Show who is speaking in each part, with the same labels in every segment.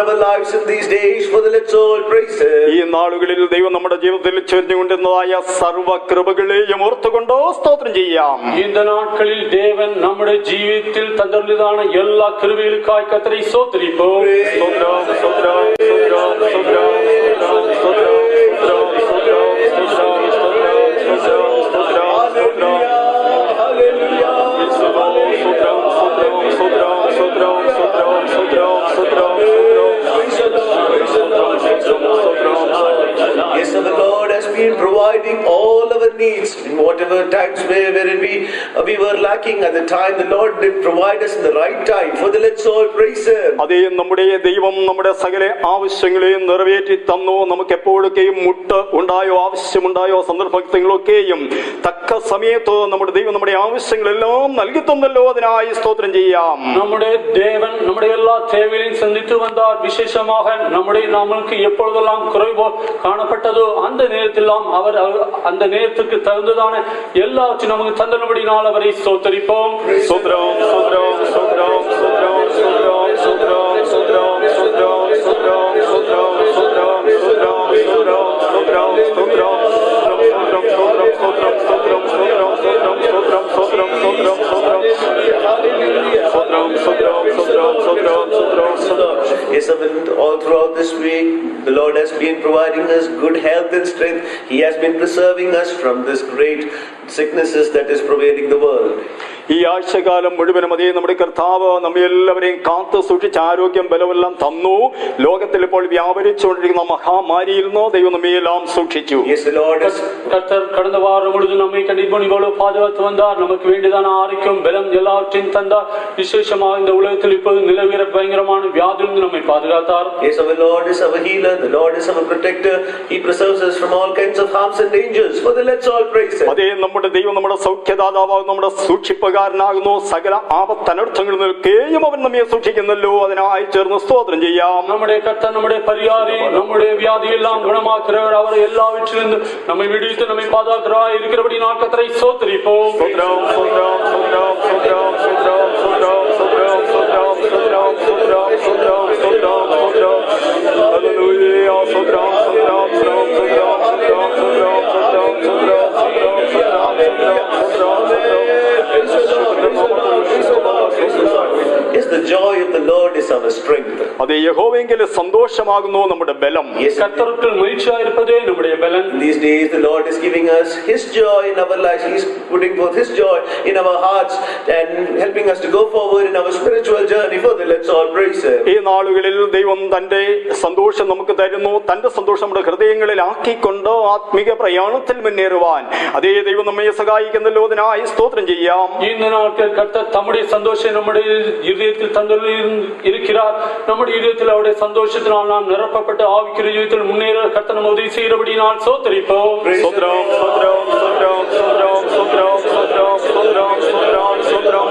Speaker 1: our lives in these days. For the let's all praise Him.
Speaker 2: ഈ നാളുകളിൽ ദൈവം നമ്മുടെ ജീവിതത്തിൽ ചൊരിഞ്ഞുകൊണ്ടിരുന്നതായ സർവ്വ കൃപകളെയും ഓർത്തുകൊണ്ട് സ്തോത്രം ചെയ്യാം.
Speaker 3: இந்த நாட்களில் தேவன் நம்முடைய ஜீவிதத்தில் தந்தருளிதான எல்லா கிருபைகளுக்காய் கர்த்தரை ஸ்தோத்திரிப்போம்.
Speaker 2: ஸ்தோத்திரம் ஸ்தோத்திரம் ஸ்தோத்திரம் ஸ்தோத்திரம் ஸ்தோத்திரம்
Speaker 1: Yes, the Lord has been providing all our needs in whatever times wherein we were lacking at the time. The Lord did provide us in the right time. For the let's all praise Him.
Speaker 2: അതേ നമ്മുടെ ദൈവം നമ്മുടെ സകല ആവശ്യങ്ങളെയും നിറവേറ്റി തന്നു. നമുക്ക് എപ്പോഴൊക്കെയും മുട്ട് ഉണ്ടായോ, ആവശ്യമുണ്ടായോ, സന്ദർഭങ്ങളൊക്കെയും തക്ക സമയത്ത് നമ്മുടെ ദൈവം നമ്മുടെ ആവശ്യങ്ങളെല്ലാം നൽകി തന്നല്ലോ. അതിനായി സ്തോത്രം ചെയ്യാം.
Speaker 3: നമ്മുടെ ദേവൻ നമ്മുടെ എല്ലാ தேவைகளையும் சந்தித்து வந்தார். விசேஷமாக நம்முடைய நமக்கு எப்பொழுதெல்லாம் குறைவோ காணப்பட்டதோ அந்த நேரத்திலாம் அவர் அந்த நேரத்துக்கு தகுந்ததான எல்லாவற்றையும் நமக்கு தந்தபடினால் அவரை ஸ்தோத்திரிப்போம்.
Speaker 2: ஸ்தோத்திரம் ஸ்தோத்திரம் ஸ்தோத்திரம் ஸ்தோத்திரம் ஸ்தோத்திரம் ஸ்தோத்திரம் ஸ்தோத்திரம் ஸ்தோத்திரம் ஸ்தோத்திரம் ஸ்தோத்திரம் ஸ்தோத்திரம் ஸ்தோத்திரம் ஸ்தோத்திரம் ஸ்தோத்திரம்
Speaker 1: Yes, all throughout this week, the Lord has been providing us good health and strength. He has been preserving us from this great sicknesses that is pervading the world.
Speaker 2: ഈ ആഴ്ചകാലം മുഴുവനും അതേ നമ്മുടെ കർത്താവ് നമ്മെ എല്ലാവരെയും കാത്തു സൂക്ഷിച്ച് ആരോഗ്യം ബലമെല്ലാം തന്നു. ലോകത്തിൽ ഇപ്പോൾ വ്യാപരിച്ചുകൊണ്ടിരിക്കുന്ന മഹാമാരിയിൽ നിന്ന് ദൈവം നമ്മയെല്ലാം സൂക്ഷിച്ചു.
Speaker 3: கர்த்தர் கடந்த வாரம் முழுவதும் நம்மை கண்டிப்பாக பாதுகாத்து வந்தார். நமக்கு வேண்டியதான ஆரோக்கியம் பலம் எல்லாவற்றையும் தந்தார். விசேஷமாக இந்த உலகத்தில் இப்போது நிலவுகிற பயங்கரமான வியாதியிலிருந்து நம்மை பாதுகாத்தார்.
Speaker 1: Yes, our Lord is our healer. The Lord is our protector. He preserves us from all kinds of harms and dangers. For the let's all praise Him.
Speaker 2: അതേ നമ്മുടെ ദൈവം നമ്മുടെ സൗഖ്യദാതാവാകും, നമ്മുടെ സൂക്ഷിപ്പുകാരനാകുന്നു. സകല ആപത്തനർത്ഥങ്ങളിൽ നിൽക്കുകയും അവൻ നമ്മെ സൂക്ഷിക്കുന്നല്ലോ. അതിനായി ചേർന്ന് സ്തോത്രം ചെയ്യാം.
Speaker 3: നമ്മുടെ കർത്താവ് നമ്മുടെ പരിഹാരി, നമ്മുടെ വ്യാധിയെല്ലാം ഗുണമാക്കുന്നവർ, അവർ എല്ലാവற்றிലും നമ്മை விடுவித்து நம்மை பாதுகாக்கிறவராய் இருக்கிறபடி நான் கர்த்தரை ஸ்தோத்திரிப்போம்.
Speaker 2: ஸ்தோத்திரம் ஸ்தோத்திரம் ஸ்தோத்திரம் ஸ்தோத்திரம் ஸ்தோத்திரம் ஸ்தோத்திரம் ஸ்தோத்திரம் ஸ்தோத்திரம் ஸ்தோத்திரம் ஸ்தோத்திரம் ஸ்தோத்திரம் ஸ்தோத்திரம் ஸ்தோத்திரம் ஹல்லேலூயா ஸ்தோத்திரம் ஸ்தோத்திரம் ஸ்தோத்திரம் ஸ்தோத்திரம் ஸ்தோத்திரம் ஸ்தோத்திரம் ஸ்தோத்திரம்
Speaker 1: Yes, the joy of the Lord is our strength.
Speaker 2: അതേ യഹോവയെങ്കിൽ സന്തോഷമാകുന്നു നമ്മുടെ ബലം.
Speaker 3: കർത്താവിൽ മഹിഴ്ചയായിരിപ്പതേ നമ്മുടെ ബലം.
Speaker 1: These days the Lord is giving us His joy in our lives. He is putting forth His joy in our hearts and helping us to go forward in our spiritual journey. For the let's all praise Him.
Speaker 2: ഈ നാളുകളിൽ ദൈവം തന്റെ സന്തോഷം നമുക്ക് തരുന്നു. തന്റെ സന്തോഷം നമ്മുടെ ഹൃദയങ്ങളിൽ ആക്കിക്കൊണ്ട് ആത്മീക പ്രയാണത്തിൽ മുന്നേറുവാൻ അതേ ദൈവം നമ്മെ സഹായിക്കുന്നല്ലോ. അതിനായി സ്തോത്രം ചെയ്യാം.
Speaker 3: இந்த நாட்கள் கர்த்தர் தம்முடைய சந்தோஷம் நம்முடைய இதயத்தில் தந்தருளி இருக்கிறார். நம்முடைய இதயத்தில் அவருடைய சந்தோஷத்தினால் நாம் நிரப்பப்பட்டு ஆவிக்குரிய ஜீவிதத்தில் முன்னேற கர்த்தர் நம்ம உதவி செய்கிறபடியால் ஸ்தோத்திரிப்போம்.
Speaker 2: ஸ்தோத்திரம் ஸ்தோத்திரம் ஸ்தோத்திரம் ஸ்தோத்திரம் ஸ்தோத்திரம் ஸ்தோத்திரம் ஸ்தோத்திரம் ஸ்தோத்திரம் ஸ்தோத்திரம்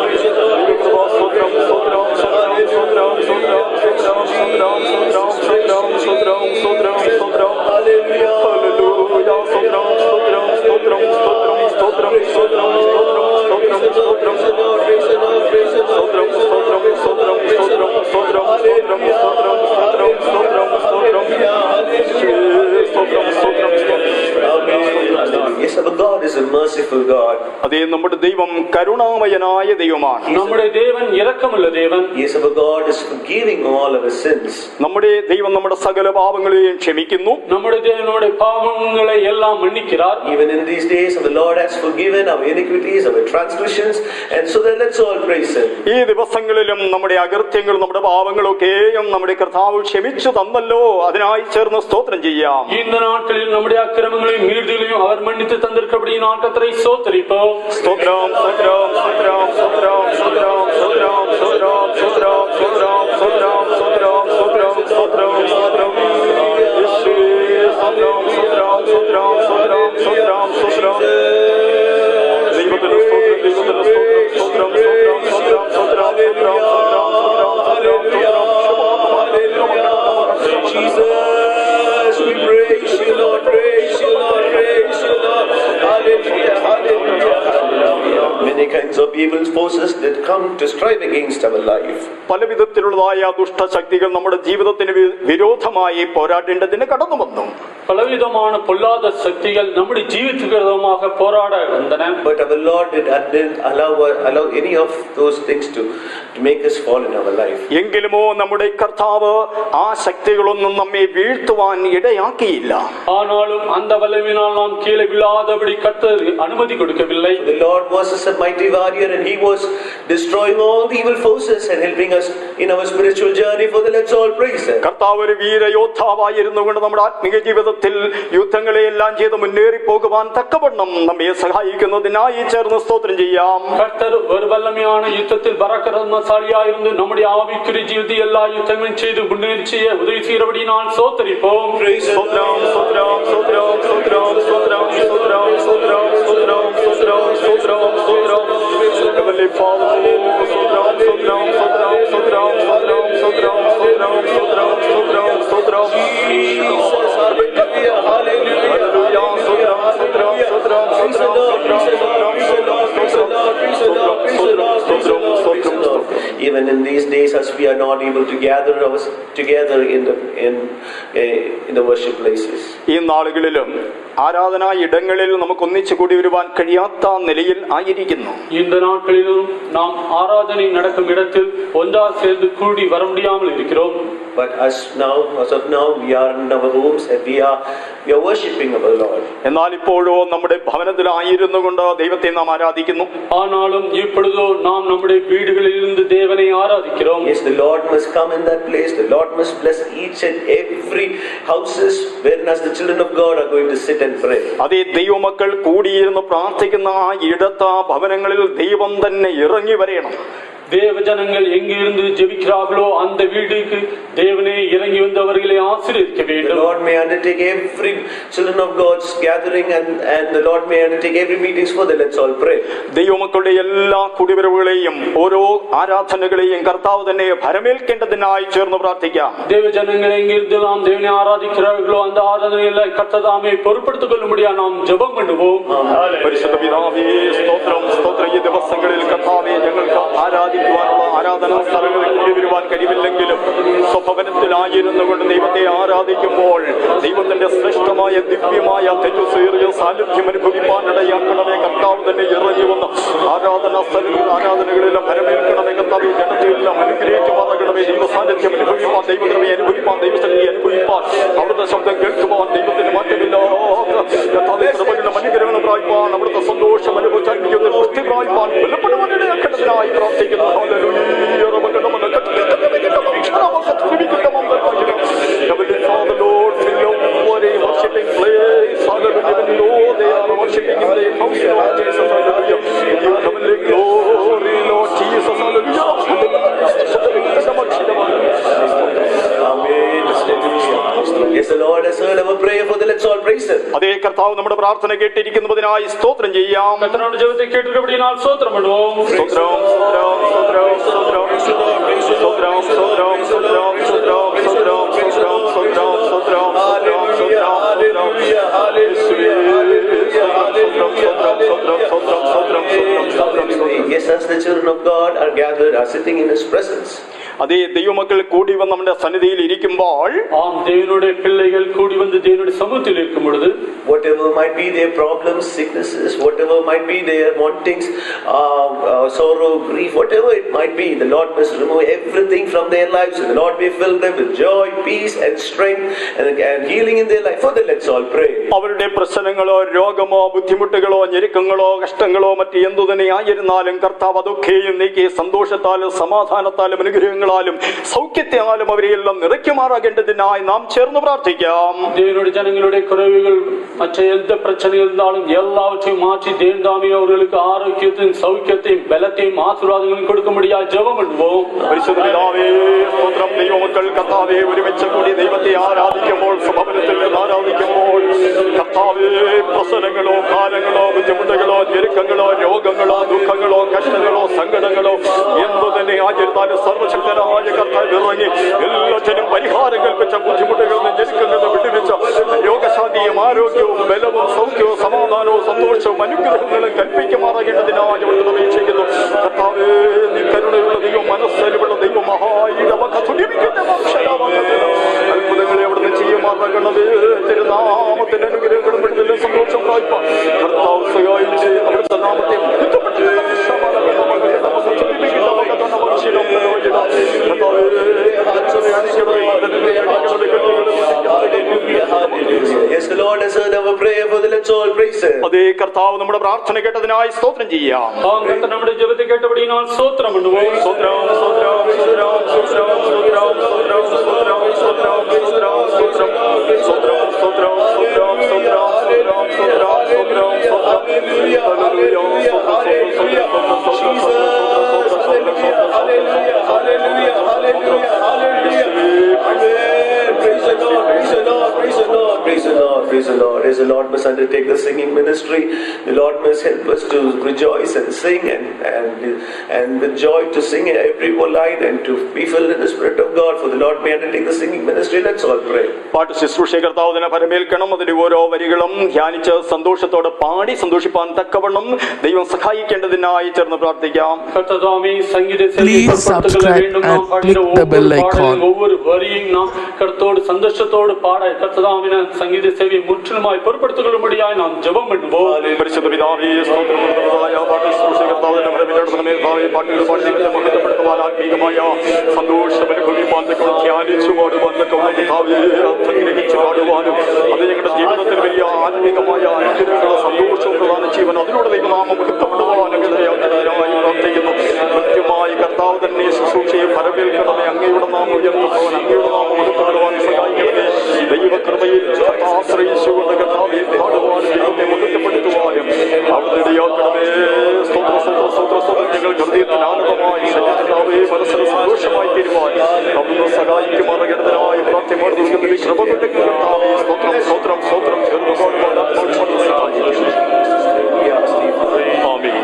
Speaker 2: ஸ்தோத்திரம் ஸ்தோத்திரம் ஸ்தோத்திரம் ஸ்தோத்திரம் ஸ்தோத்திரம் ஸ்தோத்திரம் ஸ்தோத்திரம் ஸ்தோத்திரம் ஸ்தோத்திரம் ஸ்தோத்திரம் ஹல்லேலூயா ஹல்லேலூயா ஸ்தோத்திரம் ஸ்தோத்திரம் ஸ்தோத்திரம் ஸ்தோத்திரம் ஸ்தோத்திரம் ஸ்தோத்திரம் ஸ்தோத்திரம் ஸ்தோத்திரம்
Speaker 1: Yes, our God is a merciful God.
Speaker 2: അതേ നമ്മുടെ ദൈവം കരുണാമയനായ ദൈവമാണ്.
Speaker 3: നമ്മുടെ ദേവൻ இரக்கമുള്ള ദേവൻ.
Speaker 1: Yes, our God is forgiving all our sins.
Speaker 2: നമ്മുടെ ദൈവം നമ്മുടെ സകല പാപങ്ങളെയും ക്ഷമിക്കുന്നു.
Speaker 3: നമ്മുടെ ദേവൻ നമ്മുടെ പാപങ്ങളെ എല്ലാം മன்னிக்கிறார்.
Speaker 1: Even in these days the Lord has forgiven our iniquities, our transgressions, and so then let's all praise Him.
Speaker 2: ഈ ദിവസങ്ങളിലും നമ്മുടെ അകൃത്യങ്ങളും നമ്മുടെ പാപങ്ങളൊക്കെയും നമ്മുടെ കർത്താവ് ക്ഷമിച്ചു തന്നല്ലോ. അതിനായി ചേർന്ന് സ്തോത്രം ചെയ്യാം.
Speaker 3: இந்த நாட்களில் நம்முடைய அக்கிரமங்களையும் மீறுதலையும் அவர் மன்னித்து தந்திருக்கிறபடியால் கர்த்தரை ஸ்தோத்திரிப்போம்.
Speaker 2: ஸ்தோத்திரம் ஸ்தோத்திரம் ஸ்தோத்திரம் ஸ்தோத்திரம் ஸ்தோத்திரம் ஸ்தோத்திரம் ஸ்தோத்திரம் ஸ்தோத்திரம் ஸ்தோத்திரம் ஸ்தோத்திரம் ஸ்தோத்திரம் ஸ்தோத்திரம் ஸ்தோத்திரம் ஸ்தோத்திரம் യേശുവേ സ്തോത്രം സ്തോത്രം സ്തോത്രം സ്തോത്രം സ്തോത്രം സ്തോത്രം ദൈവത്തിന്റെ സ്തോത്രം ദൈവത്തിന്റെ സ്തോത്രം സ്തോത്രം സ്തോത്രം സ്തോത്രം സ്തോത്രം സ്തോത്രം
Speaker 1: Jesus, we praise you, Lord, praise you, Lord, praise you, Lord. Hallelujah, hallelujah, hallelujah. Many kinds of evil forces that come to strive against our life.
Speaker 2: പലവിധത്തിലുള്ളതായ ദുഷ്ടശക്തികൾ നമ്മുടെ ജീവിതത്തിന് വിരോധമായി പോരാടേണ്ടതിന് കടന്നു വന്നു.
Speaker 3: பலவிதமான பொல்லாத சக்திகள் நம்முடைய ஜீவித்துக்கு விரோதமாக போராட வந்தன.
Speaker 1: But our Lord didn't allow any of those things to make us fall in our life.
Speaker 2: എങ്കിലുമോ നമ്മുടെ കർത്താവ് ആ ശക്തികളൊന്നും നമ്മെ വീഴ്ത്തുവാൻ ഇടയാക്കിയില്ല.
Speaker 3: ஆனாலும் அந்த வல்லமையினால் நாம் கீழே விழாதபடி கர்த்தர் அனுமதி கொடுக்கவில்லை.
Speaker 1: The Lord was a mighty warrior and he was destroying all the evil forces and helping us in our spiritual journey. For the let's all praise him.
Speaker 2: കർത്താവ് ഒരു വീരയോദ്ധാവായിരുന്നു കൊണ്ട് നമ്മുടെ ആത്മീയ ജീവിതത്തിൽ യുദ്ധങ്ങളെ എല്ലാം ചെയ്ത് മുന്നേറി പോകുവാൻ തക്കവണ്ണം നമ്മെ സഹായിക്കുന്നതിനായി ചേർന്ന് സ്തോത്രം ചെയ്യാം.
Speaker 3: கர்த்தர் ஒரு வல்லமையான யுத்தத்தில் பராக்கிரமசாலியாயிருந்து நம்முடைய ஆவிக்குரிய ஜீவிதத்தை எல்லா யுத்தங்களையும் செய்து முன்னேறி செய்ய உதவி செய்கிறபடி நான் ஸ்தோத்திரிப்போம்.
Speaker 2: ஸ்தோத்திரம் ஸ்தோத்திரம் ஸ்தோத்திரம் ஸ்தோத்திரம் ஸ்தோத்திரம் ஸ்தோத்திரம் ஸ்தோத்திரம் ஸ்தோத்திரம் ஸ்தோத்திரம் ஸ்தோத்திரம் ஸ்தோத்திரம் Heavenly Father, ஸ்தோத்திரம் ஸ்தோத்திரம் ஸ்தோத்திரம் ஸ்தோத்திரம் ஸ்தோத்திரம் ஸ்தோத்திரம் ஸ்தோத்திரம் ஸ்தோத்திரம் ஸ்தோத்திரம் ஸ்தோத்திரம்
Speaker 1: Even in these days, as we are not able to gather together in the worship places.
Speaker 2: ഈ നാളുകളിലും ആരാധനാ ഇടങ്ങളിൽ നമുക്ക് ഒന്നിച്ചു കൂടി വരുവാൻ കഴിയാത്ത നിലയിൽ ആയിരിക്കുന്നു.
Speaker 3: இந்த நாட்களிலும் நாம் ஆராதனை நடக்கும் இடத்தில் ஒன்றாக சேர்ந்து கூடி வர முடியாமல் இருக்கிறோம்.
Speaker 1: But as of now, we are in our homes and we are worshiping our Lord.
Speaker 2: എന്നാൽ ഇപ്പോഴോ നമ്മുടെ ഭവനത്തിലായിരുന്നു കൊണ്ട് ദൈവത്തെ നാം ആരാധിക്കുന്നു.
Speaker 3: ஆனாலும் இப்பொழுதோ நாம் நம்முடைய வீடுகளில் இருந்து தேவனை ஆராதிக்கிறோம்.
Speaker 1: Yes, the Lord must come in that place. The Lord must bless each and every houses wherein as the children of God are going to sit and pray.
Speaker 2: അതേ ദൈവമക്കൾ കൂടിയിരുന്ന് പ്രാർത്ഥിക്കുന്ന ആ ഇടത്ത ഭവനങ്ങളിൽ ദൈവം തന്നെ ഇറങ്ങി വരണം.
Speaker 3: தேவ ஜனங்கள் எங்கிருந்து ஜெபிக்கிறார்களோ அந்த வீட்டுக்கு தேவனே இறங்கி வந்து அவர்களை ஆசீர்வதிக்க வேண்டும்.
Speaker 1: The Lord may undertake every children of God's gathering and the Lord may undertake every meetings for the let's all pray.
Speaker 2: ദൈവമക്കളുടെ എല്ലാ കുടിവരവുകളെയും ഓരോ ആരാധനകളെയും കർത്താവ് തന്നെ ഭരമേൽക്കേണ്ടതിനായി ചേർന്ന് പ്രാർത്ഥിക്കാം.
Speaker 3: தேவ ஜனங்கள் எங்கிருந்து நாம் தேவனை ஆராதிக்கிறார்களோ அந்த ஆராதனைகளை கர்த்ததாமே பொறுப்படுத்திக் கொள்ளும்படியா நாம் ஜெபம் பண்ணுவோம்.
Speaker 2: പരിശുദ്ധ പിതാവേ, സ്തോത്രം സ്തോത്രം. ഈ ദിവസങ്ങളിൽ കർത്താവേ, ഞങ്ങൾക്ക് ആരാധിക്കുവാനുള്ള ആരാധനാ സ്ഥലങ്ങളിൽ കൂടി വരുവാൻ കഴിവില്ലെങ്കിലും സ്വഭവനത്തിലായിരുന്നു കൊണ്ട് ദൈവത്തെ ആരാധിക്കുമ്പോൾ ദൈവത്തിന്റെ ശ്രേഷ്ഠമായ ദിവ്യമായ തെറ്റുസേറിയ സാന്നിധ്യം അനുഭവിപ്പാൻ ഇടയാക്കണമേ. കർത്താവ് തന്നെ ഇറങ്ങി വന്ന് ആരാധനാ സ്ഥലങ്ങളിൽ ആരാധനകളിലും ഭരമേൽക്കണമേ. കർത്താവ് ജനത്തെയെല്ലാം അനുഗ്രഹിക്കുവാനാകണമേ. ദൈവ സാന്നിധ്യം അനുഭവിപ്പാൻ, ദൈവകൃപയെ അനുഭവിപ്പാൻ, ദൈവശക്തി അനുഭവിപ്പാൻ, അവിടുത്തെ ശബ്ദം കേൾക്കുവാൻ, ദൈവത്തിന് മാറ്റമില്ലാത്ത കൃപകളും അനുഗ്രഹങ്ങളും പ്രാപിപ്പാൻ, അവിടുത്തെ സന്തോഷം അനുഭവിച്ചാൽ പുഷ്ടി പ്രാപിപ്പാൻ ബലപ്പെടുവാൻ ഇടയാക്കണത്തിനായി പ്രാർത്ഥിക്കുന്നു.
Speaker 1: Yes, the Lord has heard our prayer for the let's all praise him.
Speaker 2: അതേ കർത്താവ് നമ്മുടെ പ്രാർത്ഥന കേട്ടിരിക്കുന്നതിനായി സ്തോത്രം ചെയ്യാം.
Speaker 3: கர்த்தருடைய ஜெபத்தை கேட்டிருக்கிறபடியால் ஸ்தோத்திரம் பண்ணுவோம்.
Speaker 2: സ്തോത്രം സ്തോത്രം സ്തോത്രം സ്തോത്രം സ്തോത്രം സ്തോത്രം സ്തോത്രം സ്തോത്രം സ്തോത്രം സ്തോത്രം സ്തോത്രം സ്തോത്രം
Speaker 1: Yes, as the children of God are gathered, are sitting in his presence.
Speaker 2: അതേ ദൈവമക്കൾ കൂടി വന്ന് നമ്മുടെ സന്നിധിയിൽ ഇരിക്കുമ്പോൾ,
Speaker 3: ஆம், தேவனுடைய பிள்ளைகள் கூடி வந்து தேவனுடைய சமூகத்தில் இருக்கும் பொழுது
Speaker 1: whatever might be their problems, sicknesses, whatever might be their wantings, sorrow, grief, whatever it might be, the Lord must remove everything from their lives. The Lord may fill them with joy, peace and strength and healing in their life. For that, let's all pray.
Speaker 2: അവരുടെ പ്രശ്നങ്ങളോ രോഗമോ ബുദ്ധിമുട്ടുകളോ ഞെരുക്കങ്ങളോ കഷ്ടങ്ങളോ മറ്റ് എന്തു തന്നെ ആയിരുന്നാലും കർത്താവ് അതൊക്കെയും നീക്കി സന്തോഷത്താലും സമാധാനത്താലും അനുഗ്രഹങ്ങളാലും സൗഖ്യത്താലും അവരെയെല്ലാം നിറയ്ക്കുമാറാകേണ്ടതിനായി നാം ചേർന്ന് പ്രാർത്ഥിക്കാം.
Speaker 3: தேவனுடைய ஜனங்களுடைய குறைவுகள் மற்ற எந்த பிரச்சனை இருந்தாலும் எல்லாவற்றையும் மாற்றி தேவன் தாமே அவர்களுக்கு ஆரோக்கியத்தையும் சௌக்கியத்தையும் பலத்தையும் ஆசீர்வாதங்களையும் கொடுக்கும்படியா ஜெபம் பண்ணுவோம்.
Speaker 2: പരിശുദ്ധ പിതാവേ, സ്തോത്രം. ദൈവമക്കൾ കർത്താവേ ഒരുമിച്ച് കൂടി ദൈവത്തെ ആരാധിക്കുമ്പോൾ, സ്വഭവനത്തിൽ ആരാധിക്കുമ്പോൾ കർത്താവേ പ്രശ്നങ്ങളോ ഭാരങ്ങളോ ബുദ്ധിമുട്ടുകളോ ഞെരുക്കങ്ങളോ രോഗങ്ങളോ ദുഃഖങ്ങളോ കഷ്ടങ്ങളോ സങ്കടങ്ങളോ എന്തു തന്നെ ആചരിത്താലും സർവശക്തനായ കർത്താവ് ഇറങ്ങി എല്ലാറ്റിനും പരിഹാരം കൽപ്പിച്ച ബുദ്ധിമുട്ടുകളിൽ നിന്ന് ഞെരുക്കങ്ങളിൽ നിന്ന് വിടുവിച്ച രോഗശാന്തിയും ആരോഗ്യവും ബലവും സൗഖ്യവും സമാധാനവും സന്തോഷവും അനുഗ്രഹങ്ങളും കൽപ്പിക്കുമാറാകേണ്ടതിനായി അപേക്ഷിക്കുന്നു. കർത്താവേ, നീ കരുണയുള്ള ദൈവം, മനസ്സലിവുള്ള ദൈവം, സഹായിക്കണമേ. തിരുനാമത്തിന്റെ അനുഗ്രഹങ്ങളും വിടുതലും സന്തോഷം പ്രാപിപ്പാൻ കർത്താവ് സഹായിച്ച് അവിടുത്തെ നാമത്തെ
Speaker 1: Yes, the Lord has heard our prayer, for the let's all praise Him.
Speaker 2: അതേ കർത്താവ് നമ്മുടെ പ്രാർത്ഥന കേട്ടതിനായി സ്തോത്രം ചെയ്യാം.
Speaker 3: നമ്മുടെ ജപത്തെ കേട്ടപടിയാൽ സ്തോത്രം കൊണ്ടുപോകും.
Speaker 1: Praise the Lord. As the Lord must undertake the singing ministry, the Lord must help us to rejoice and sing and with joy to sing every line and to be filled in the Spirit of God. For the Lord may undertake the singing ministry. Let's all pray.
Speaker 2: പാട്ട് ശുശ്രൂഷ കർത്താവിനെ പരമേൽക്കണം. അതിന്റെ ഓരോ വരികളും ധ്യാനിച്ച് സന്തോഷത്തോടെ പാടി സന്തോഷിപ്പാൻ തക്കവണ്ണം ദൈവം സഹായിക്കേണ്ടതിനായി ചേർന്ന് പ്രാർത്ഥിക്കാം.
Speaker 4: Please subscribe and click the bell icon.
Speaker 3: ஒவ்வொரு வரியும் நாம் கர்த்தரோடு சந்தோஷத்தோடு பாட கர்த்ததாவின சங்கீத சேவையை முற்றிலுமாய் பொறுப்படுத்திக் கொள்ளும்படியாய் நாம் ஜெபம் பண்ணுவோம்.
Speaker 2: പരിശുദ്ധ പിതാവേ, സ്തോത്രപ്രദമായ പാട്ട് ശുശ്രൂഷ കർത്താവിനെ പരമേൽക്കണമേ. പാട്ടുകൾ പാടി മഹത്വപ്പെടുത്തുവാൻ ആത്മീകമായ സന്തോഷം അനുഭവിപ്പാൻ തക്കവണ്ണം ധ്യാനിച്ചു പാടുവാൻ തക്കവണ്ണം കർത്താവേ സംഗ്രഹിച്ചു പാടുവാനും അത് ഞങ്ങളുടെ ജീവിതത്തിൽ വലിയ ആത്മീകമായ അനുഗ്രഹങ്ങളും സന്തോഷവും പ്രദാനം ചെയ്യുവാൻ അതിലൂടെ ദൈവനാമം മഹത്വപ്പെടുവാനും ഇടയാക്കുന്നതിനായി പ്രാർത്ഥിക്കുന്നു. കൃത്യമായി കർത്താവ് തന്നെ ശുശ്രൂഷയെ പരമേൽക്കണമേ. അങ്ങയുടെ നാമം ഉയർത്തുവാൻ അങ്ങയുടെ നാമം മഹത്വപ്പെടുവാൻ സഹായിക്കണമേ. ദൈവകൃപയിൽ ആശ്രയിച്ചുകൊണ്ട് കർത്താവെ പാടുവാനും ദൈവത്തെ മഹത്വപ്പെടുത്തുവാനും അവിടുത്തെ ഇടയാക്കണമേ. ഞങ്ങൾ ഹൃദയത്തിന് ആനന്ദമായി ശരീരത്തിനാവേ മനസ്സിന് സന്തോഷമായി തീരുവാൻ അവിടുന്ന് സഹായിക്കുമാറേണ്ടതിനായി പ്രാർത്ഥിക്കുന്നു. കൃപ കൊണ്ട് കർത്താവേ സ്തോത്രം സ്തോത്രം സ്തോത്രം ചേർന്ന് പാടുവാൻ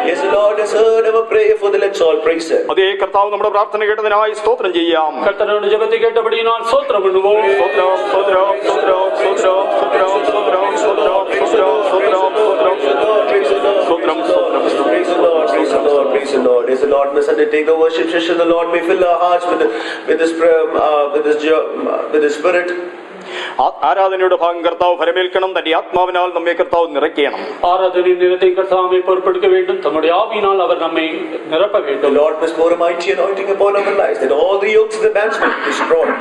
Speaker 1: Yes, the Lord has heard our prayer, for the let's all praise Him.
Speaker 2: അതേ കർത്താവ് നമ്മുടെ പ്രാർത്ഥന കേട്ടതിനായി സ്തോത്രം ചെയ്യാം.
Speaker 3: കർത്തനോട് ജപത്തെ കേട്ടപടിയാൽ സ്തോത്രം കൊണ്ടുപോകും.
Speaker 1: Praise the Lord. As the Lord must undertake the worship session, the Lord may fill our hearts with His Spirit.
Speaker 2: ആരാധനയുടെ ഭാഗം കർത്താവ് ഫലമേൽക്കണം. തന്റെ ആത്മാവിനാൽ നമ്മെ കർത്താവ് നിറയ്ക്കണം.
Speaker 3: ആരാധന നിരത്തെ കർത്താവെ പൊറുപ്പെടുത്ത வேண்டும். തമ്മുടെ ആവിനാൽ അവർ നമ്മെ നിറപ്പ வேண்டும்.
Speaker 1: The Lord must pour a mighty anointing upon our lives, that all the yokes of the bands may be destroyed.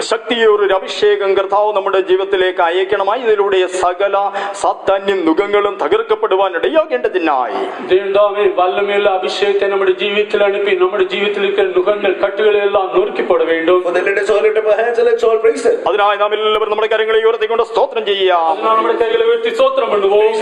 Speaker 2: ശക്തിയൊരു അഭിഷേകം കർത്താവ് നമ്മുടെ ജീവിതത്തിലേക്ക് അയക്കണമായി. ഇതിലൂടെ സകല സാത്താന്യം നുഖങ്ങളും തകർക്കപ്പെടുവാൻ ഇടയാകേണ്ടതിനായി
Speaker 3: ദൈവമേ വല്ലമേല അഭിഷേകത്തെ നമ്മുടെ ജീവിതത്തിൽ അനുപ്പി നമ്മുടെ ജീവിതത്തിലേക്ക് നുഖങ്ങൾ കട്ടുകളെല്ലാം നുറുക്കിപ്പോട வேண்டும்.
Speaker 1: For the let us all lift up our hands and let's all praise Him.
Speaker 2: അതിനായി നാം എല്ലാവരും നമ്മുടെ കരങ്ങളെ ഉയർത്തിക്കൊണ്ട് സ്തോത്രം ചെയ്യാം.
Speaker 3: നമ്മുടെ കൈകളെ ഉയർത്തി സ്തോത്രം കൊണ്ടുപോകും.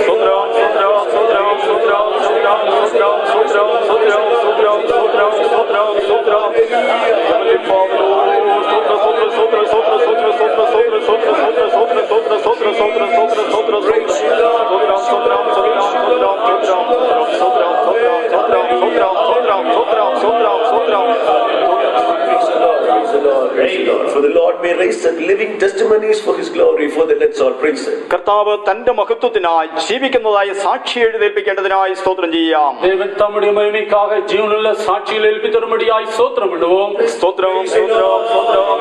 Speaker 1: For the Lord may raise up living testimonies for His glory, for the let's all praise Him.
Speaker 2: കർത്താവ് തന്റെ മഹത്വത്തിനായി ജീവിക്കുന്നതായ സാക്ഷി എഴുന്നേൽപ്പിക്കേണ്ടതിനായി സ്തോത്രം ചെയ്യാം.
Speaker 3: ദൈവം തമ്മുടെ മഹിമയ്ക്കാக ജീവനുള്ള സാക്ഷികൾ ഏൽപ്പിത്തരുമ്പടിയായി സ്തോത്രം ഇടുவோம்.
Speaker 2: സ്തോത്രം സ്തോത്രം സ്തോത്രം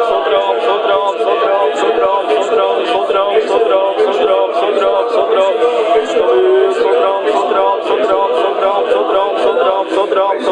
Speaker 2: സ്തോത്രം സ്തോത്രം സ്തോത്രം സ്തോത്രം സ്തോത്രം സ്തോത്രം സ്തോത്രം സ്തോത്രം സ്തോത്രം സ്തോത്രം സ്തോത്രം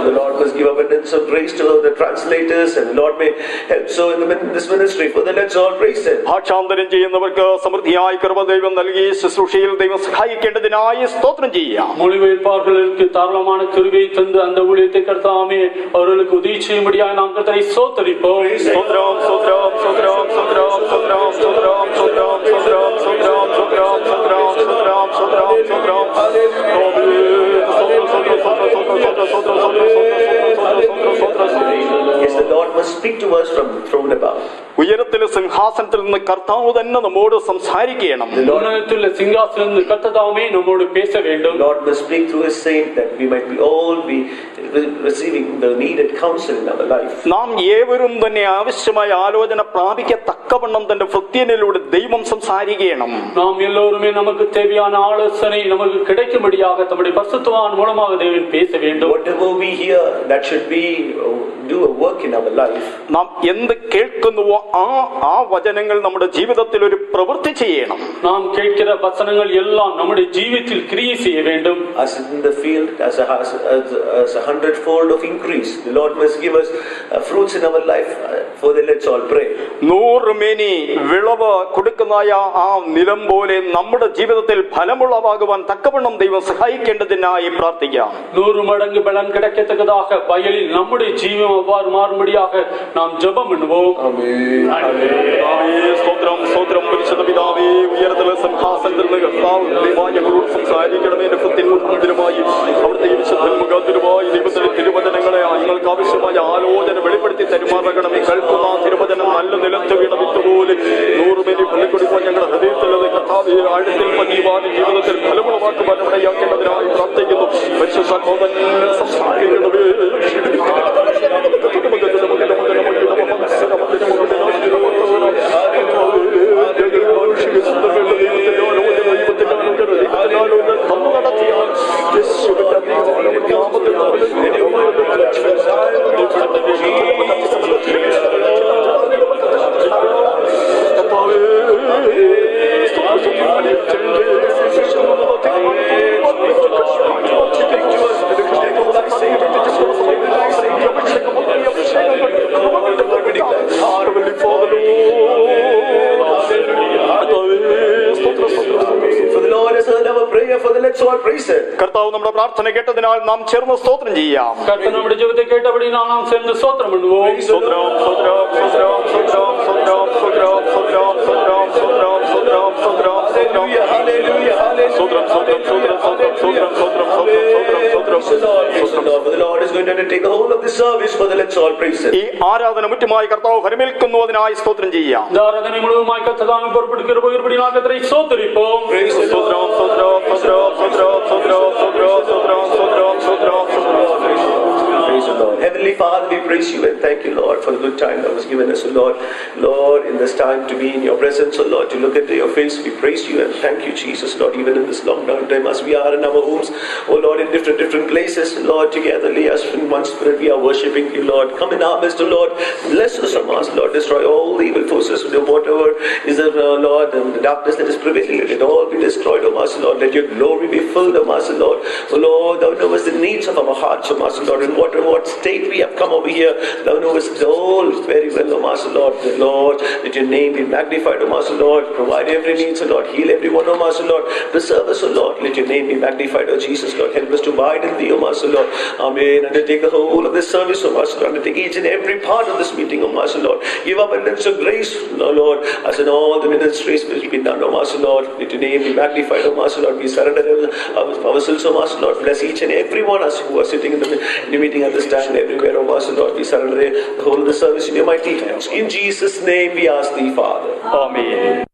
Speaker 1: The Lord must give abundance of grace to the translators, and the Lord may help so in this ministry. For the let's all praise Him.
Speaker 2: ഭാഷാന്തരം ചെയ്യുന്നവർക്ക് സമൃദ്ധിയായി കൃപ ദൈവം നൽകി ശുശ്രൂഷയിൽ ദൈവം സഹായിക്കേണ്ടതിനായി സ്തോത്രം ചെയ്യാം.
Speaker 3: மொழிபெயர்ப்பாளர்களுக்கு தாராளமான கிருபையை தந்து அந்த ஊழியத்தை கர்த்தாவே அவர்களுக்கு உதவி செய்யும்படியாக நாம் கர்த்தரை ஸ்தோத்திரிப்போம்.
Speaker 2: ஸ்தோத்ரம் ஸ்தோத்ரம் ஸ்தோத்ரம் ஸ்தோத்ரம் ஸ்தோத்ரம் ஸ்தோத்ரம் ஸ்தோத்ரம் ஸ்தோத்ரம் ஸ்தோத்ரம் ஸ்தோத்ரம் ஸ்தோத்ரம் ஸ்தோத்ரம் ஸ்தோத்ரம் ஸ்தோத்ரம்
Speaker 1: Yes, the Lord must speak to us from the throne above.
Speaker 2: ഉയരത്തിലെ സിംഹാസനത്തിൽ നിന്ന് കർത്താവ് തന്നെ നമ്മോട് സംസാരിക്കണം.
Speaker 3: ഉന്നതത്തിലെ സിംഹാസനത്തിൽ നിന്ന് കർത്താവേ നമ്മോട് പേശ வேண்டும்.
Speaker 1: Lord must speak through His saint that we might all be receiving the needed counsel in our life.
Speaker 2: നാം ഏവരും തന്നെ ആവശ്യമായ ആലോചന പ്രാപിക്കത്തക്കവണ്ണം തന്റെ ഭൃത്യനിലൂടെ ദൈവം സംസാരിക്കണം.
Speaker 3: நாம் எல்லோருமே நமக்கு தேவையான ஆலோசனை நமக்கு கிடைக்கும்படியாக தம்முடைய பரிசுத்தவான் மூலமாக தேவன் பேச வேண்டும்.
Speaker 1: Whatever we hear, that should be do a work in our life.
Speaker 2: നാം എന്ത് കേൾക്കുന്നുവോ ആ വചനങ്ങൾ നമ്മുടെ ജീവിതത്തിൽ ഒരു പ്രവൃത്തി ചെയ്യണം.
Speaker 3: நாம் கேட்கிற வசனங்கள் எல்லாம் நம்முடைய ஜீவிதத்தில் கிரியை செய்ய வேண்டும்.
Speaker 1: As in the field, as a hundredfold of increase, the Lord must give us fruits in our life. For that, let's all pray.
Speaker 2: 100 മേനി വിളവ് കൊടുക്കുന്നതായ ആ നിലം പോലെ നമ്മുടെ ജീവിതത്തിൽ ഫലമുള്ളവാകുവാൻ തക്കവണ്ണം ദൈവം സഹായിക്കേണ്ടതിനായി പ്രാർത്ഥിക്കാം.
Speaker 3: 100 மடங்கு பலன் கிடைக்கத்தக்கதாக வயலில் நம்முடைய ஜீவம் அவ்வாறு மாறும்படியாக நாம் ஜெபம் பண்ணுவோம்.
Speaker 2: സ്തോത്രം സ്തോത്രം പരിശുദ്ധ പിതാവേ, ഉയരത്തിലെ സിംഹാസനത്തിൽ നിന്ന് കർത്താവ് ദൈവങ്ങളോട് സംസാരിക്കണമേ. മുഖാന്തരമായി അവിടുത്തെ വിശുദ്ധ മുഖാന്തരമായി ദൈവത്തിന്റെ തിരുവചനങ്ങളെ നിങ്ങൾക്ക് ആവശ്യമായ ആലോചന വെളിപ്പെടുത്തി തരുമാറകണമേ. കേൾക്കുന്ന തിരുവചനം നല്ല നിലത്ത് വീണ വിത്തുപോലെ 100 മേനി ഫലക്കൊടുക്കുവാൻ ഞങ്ങളുടെ ഹൃദയത്തിലത് കർത്താവ് ആഴത്തിൽ പതിയുവാൻ ജീവിതത്തിൽ ഫലമുളവാക്കുവാൻ ഇടയാക്കേണ്ടതിനായി പ്രാർത്ഥിക്കുന്നു. പരിശുദ്ധാത്മാവൻ സംസാരിക്കണമേ. കർത്താവ് നമ്മുടെ പ്രാർത്ഥന കേട്ടതിനാൽ നാം ചേർന്ന് സ്തോത്രം ചെയ്യാം.
Speaker 3: കർത്താവ് നമ്മുടെ ജീവിതത്തെ കേട്ടപടിയാൽ നാം ചേർന്ന് സ്തോത്രം பண்ணுவோம்.
Speaker 2: സ്തോത്രം സ്തോത്രം സ്തോത്രം സ്തോത്രം സ്തോത്രം സ്തോത്രം സ്തോത്രം സ്തോത്രം സ്തോത്രം സ്തോത്രം സ്തോത്രം
Speaker 1: Hallelujah, hallelujah, hallelujah.
Speaker 2: സ്തോത്രം സ്തോത്രം സ്തോത്രം സ്തോത്രം സ്തോത്രം സ്തോത്രം സ്തോത്രം സ്തോത്രം.
Speaker 1: The Lord is going to take the whole of the service for the let's all praise Him.
Speaker 2: ഈ ആരാധന മുറ്റുമായി കർത്താവ് ഫലമേൽക്കുന്നു, അതിനായി സ്തോത്രം ചെയ്യാം.
Speaker 3: ആരാധന മുഴുവനായി കർത്താവ് പുറപ്പെടുകയാൽ കർത്താവേ സ്തോത്രിപ്പോം.
Speaker 2: സ്തോത്രം സ്തോത്രം സ്തോത്രം സ്തോത്രം സ്തോത്രം സ്തോത്രം സ്തോത്രം സ്തോത്രം സ്തോത്രം സ്തോത്രം.
Speaker 1: Praise the Lord. Heavenly Father, we praise you and thank you, Lord, for the good time that was given us, O Lord. Lord, in this time to be in your presence, O Lord, to look into your face, we praise you and thank you, Jesus, Lord, even in this lockdown time as we are in our homes, O Lord, in different places, Lord, togetherly as in one spirit we are worshipping you, Lord. Come in our midst, O Lord. Bless us from us, Lord. Destroy all the evil forces, whatever is there, Lord, and the darkness that is prevailing, let it all be destroyed, O us, Lord. Let your glory be filled, O us, Lord. O Lord, thou knowest the needs of our hearts, O us, Lord, in what state we have come over here. Thou knowest all very well, O Master Lord. Lord, let your name be magnified, O Master Lord. Provide every need, O Lord. Heal everyone, O Master Lord. Preserve us, O Lord. Let your name be magnified, O Jesus, Lord. Help us to abide in thee, O Master Lord. Amen. Undertake the whole of this service, O Master Lord. Undertake each and every part of this meeting, O Master Lord. Give abundance of grace, O Lord, as in all the ministries which will be done, O Master Lord. Let your name be magnified, O Master Lord. We surrender ourselves, O Master Lord. Bless each and every one of us who are sitting in the meeting at this time. Everywhere, O Master Lord, we surrender the whole of the service in your mighty hands. In Jesus' name we ask thee, Father.
Speaker 2: Amen.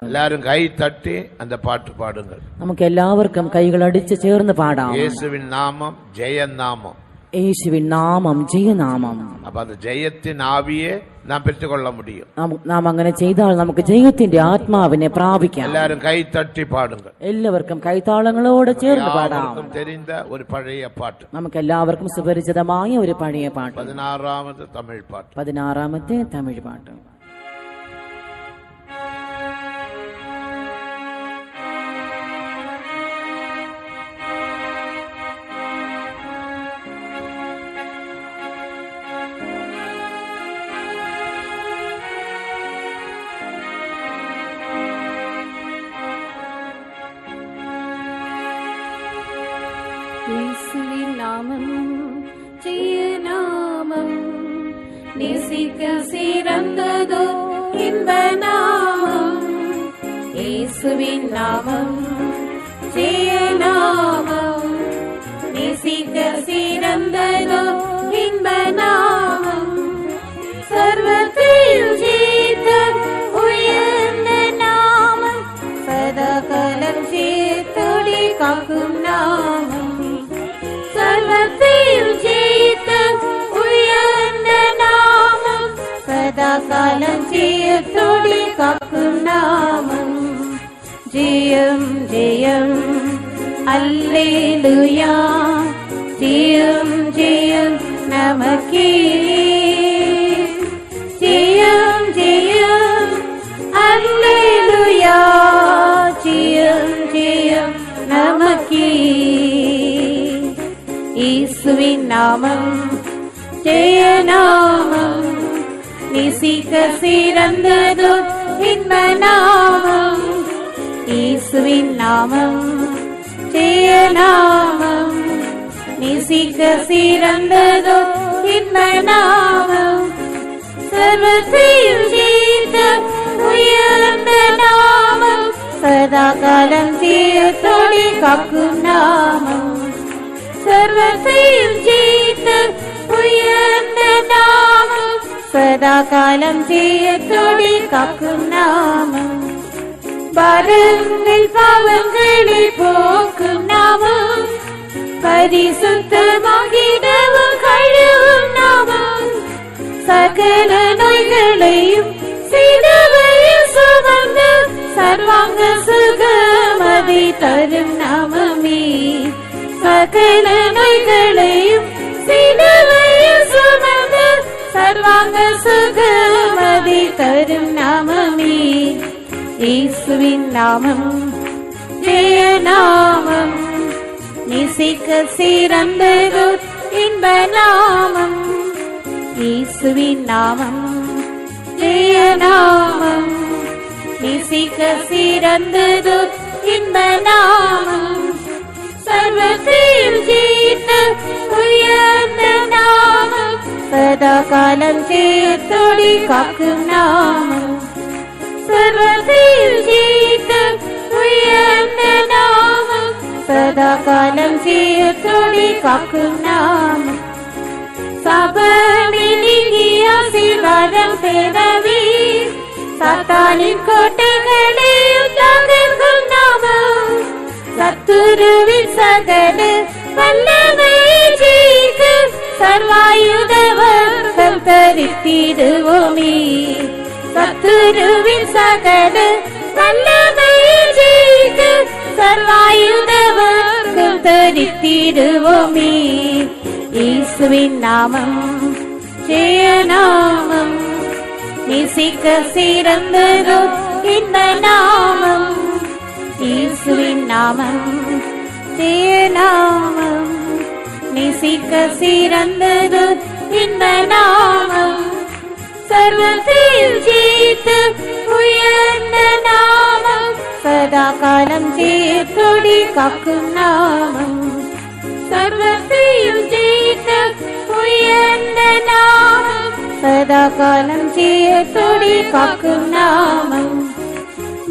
Speaker 5: എല്ലാരും കൈ തട്ടി அந்த പാട്ട് പാടുங்கள்.
Speaker 6: നമുക്ക് എല്ലാവർക്കും കൈകൾ അടിച്ച് ചേർന്ന് പാടാം.
Speaker 5: യേശുവിൻ നാമം ജയനാമം.
Speaker 6: യേശുവിൻ നാമം ജയനാമം.
Speaker 5: അപ്പൊ അത് ജയത്തിൻ ആവിയെ നാം പെറ്റുകൊള്ള മുടിയും.
Speaker 6: നാം അങ്ങനെ ചെയ്താൽ നമുക്ക് ജയത്തിന്റെ ആത്മാവിനെ പ്രാപിക്കാം.
Speaker 5: എല്ലാരും കൈ തട്ടി പാടുங்கள்.
Speaker 6: എല്ലാവർക്കും കൈത്താളങ്ങളോട് ചേർന്ന് പാടാം.
Speaker 5: തെരിந்த ഒരു പഴയ പാട്ട്.
Speaker 6: നമുക്ക് എല്ലാവർക്കും സുപരിചിതമായ ഒരു പഴയ പാട്ട്.
Speaker 5: 16ാമത്തെ തമിഴ് പാട്ട്.
Speaker 6: 16ാമത്തെ തമിഴ് പാട്ട്.
Speaker 7: യേശുവിൻ നാമം ജയനാമം நேசிக்க சிறந்ததோ இன்ப நாமம் இயேசுவின் நாமம் ஜெயநாமம் நேசிக்க சிறந்ததோ இன்ப நாமம் சர்வத்தில் ஜீத்த உயர்ந்த நாமம் சதாகாலம் சேர்த்தொடி காக்கும் நாமம் சர்வத்தில் ஜீத்த உயர்ந்த நாமம் சதாகாலம் சேர்த்தொடி காக்கும் நாமம் ஜெயம் ஜெயம் அல்லேலூயா ஜெயம் ஜெயம் நமக்கே ஜெயம் ஜெயம் அல்லேலூயா ஜெயம் ஜெயம் நமக்கே இயேசுவின் நாமம் ஜெய நாமம் நேசிக்க சிறந்ததோ இன்ப நாமம் இயேசுவின் நாமம் ஜெய நாமம் நேசிக்க சிறந்ததோ இன்ப நாமம் சர்வத்தையும் ஜெயித்த உயர்ந்த நாமம் சதாகாலம் ஜெயத்தோடி காக்கும் நாமம் சர்வத்தையும் ஜெயித்த உயர்ந்த நாமம் சதாகாலம் ஜெயத்தோடி காக்கும் நாமம் பாரங்கள் பாவங்களை போக்கும் நாமம் பரிசுத்தமாகிடவும் கழுவும் நாமம் சகல நோய்களையும் சிலுவையில் சுமந்த சர்வாங்க சுகமதி தரும் நாமமே சகல நோய்களையும் சிலுவையில் சுமந்த சர்வாங்க சுகமதி தரும் நாமமே இயேசுவின் நாமம் ஜெய நாமம் நேசிக்க சிறந்ததோ இன்ப நாமம் இயேசுவின் நாமம் ஜெய நாமம் நேசிக்க சிறந்ததோ இன்ப நாமம் சர்வத்தையும் ஜெயித்த உயர்ந்த நாமம் சதாகாலம் ஜெயத்தோடி காக்கும் நாமம் சர்வத்தையும் ஜெயித்த உயர்ந்த நாமம் சதாகாலம் ஜெயத்தோடி காக்கும் நாமம் சபமினிக்கு ஆசீர்வாதம் பெறவே சாத்தானின் கோட்டைகளையும் தகர்க்கும் நாமம் சத்துருவின் சகல வல்லமையை ஜெயிக்க சர்வாயுத வர்க்கம் தரித்திடுவோமே சத்துருவின் சகல வல்லமையை ஜெயிக்க சர்வாயுத வர்க்கம் தரித்திடுவோமே இயேசுவின் நாமம் ஜெய நாமம் நேசிக்க சிறந்ததோ இன்ப நாமம் இயேசுவின் நாமம் ஜெய நாமம் நேசிக்க சிறந்ததோ இன்ப நாமம் சர்வத்தையும் ஜெயித்த உயர்ந்த நாமம் சதாகாலம் ஜெயத்தோடி காக்கும் நாமம் சர்வத்தையும் ஜெயித்த உயர்ந்த நாமம் சதாகாலம் ஜெயத்தோடி காக்கும் நாமம்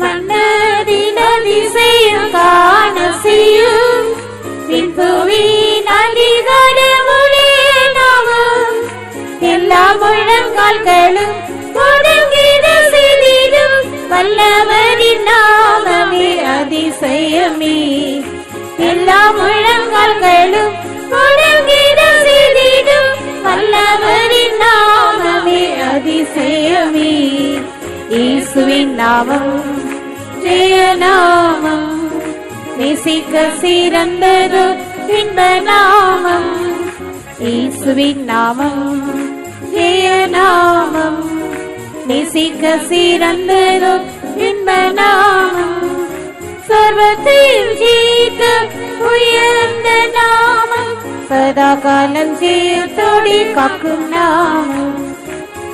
Speaker 7: மன்னதின் அதிசயம் காண செய்யும் பின்புவின் அதிகாரமுடைய நாமம் எல்லா முழங்கால்களும் முடங்கிட செய்திடும் வல்லவரின் நாமமே அதிசயமே எல்லா முழங்கால்களும் முடங்கிட செய்திடும் வல்லவரின் நாமமே அதிசயமே இயேசுவின் நாமம் ஜெய நாமம் நேசிக்க சிறந்ததோ இன்ப நாமம் இயேசுவின் நாமம் ஜெய நாமம் நேசிக்க சிறந்ததோ இன்ப நாமம் சர்வத்தையும் ஜெயித்த உயர்ந்த நாமம் சதாகாலம் ஜெயத்தோடி காக்கும் நாமம்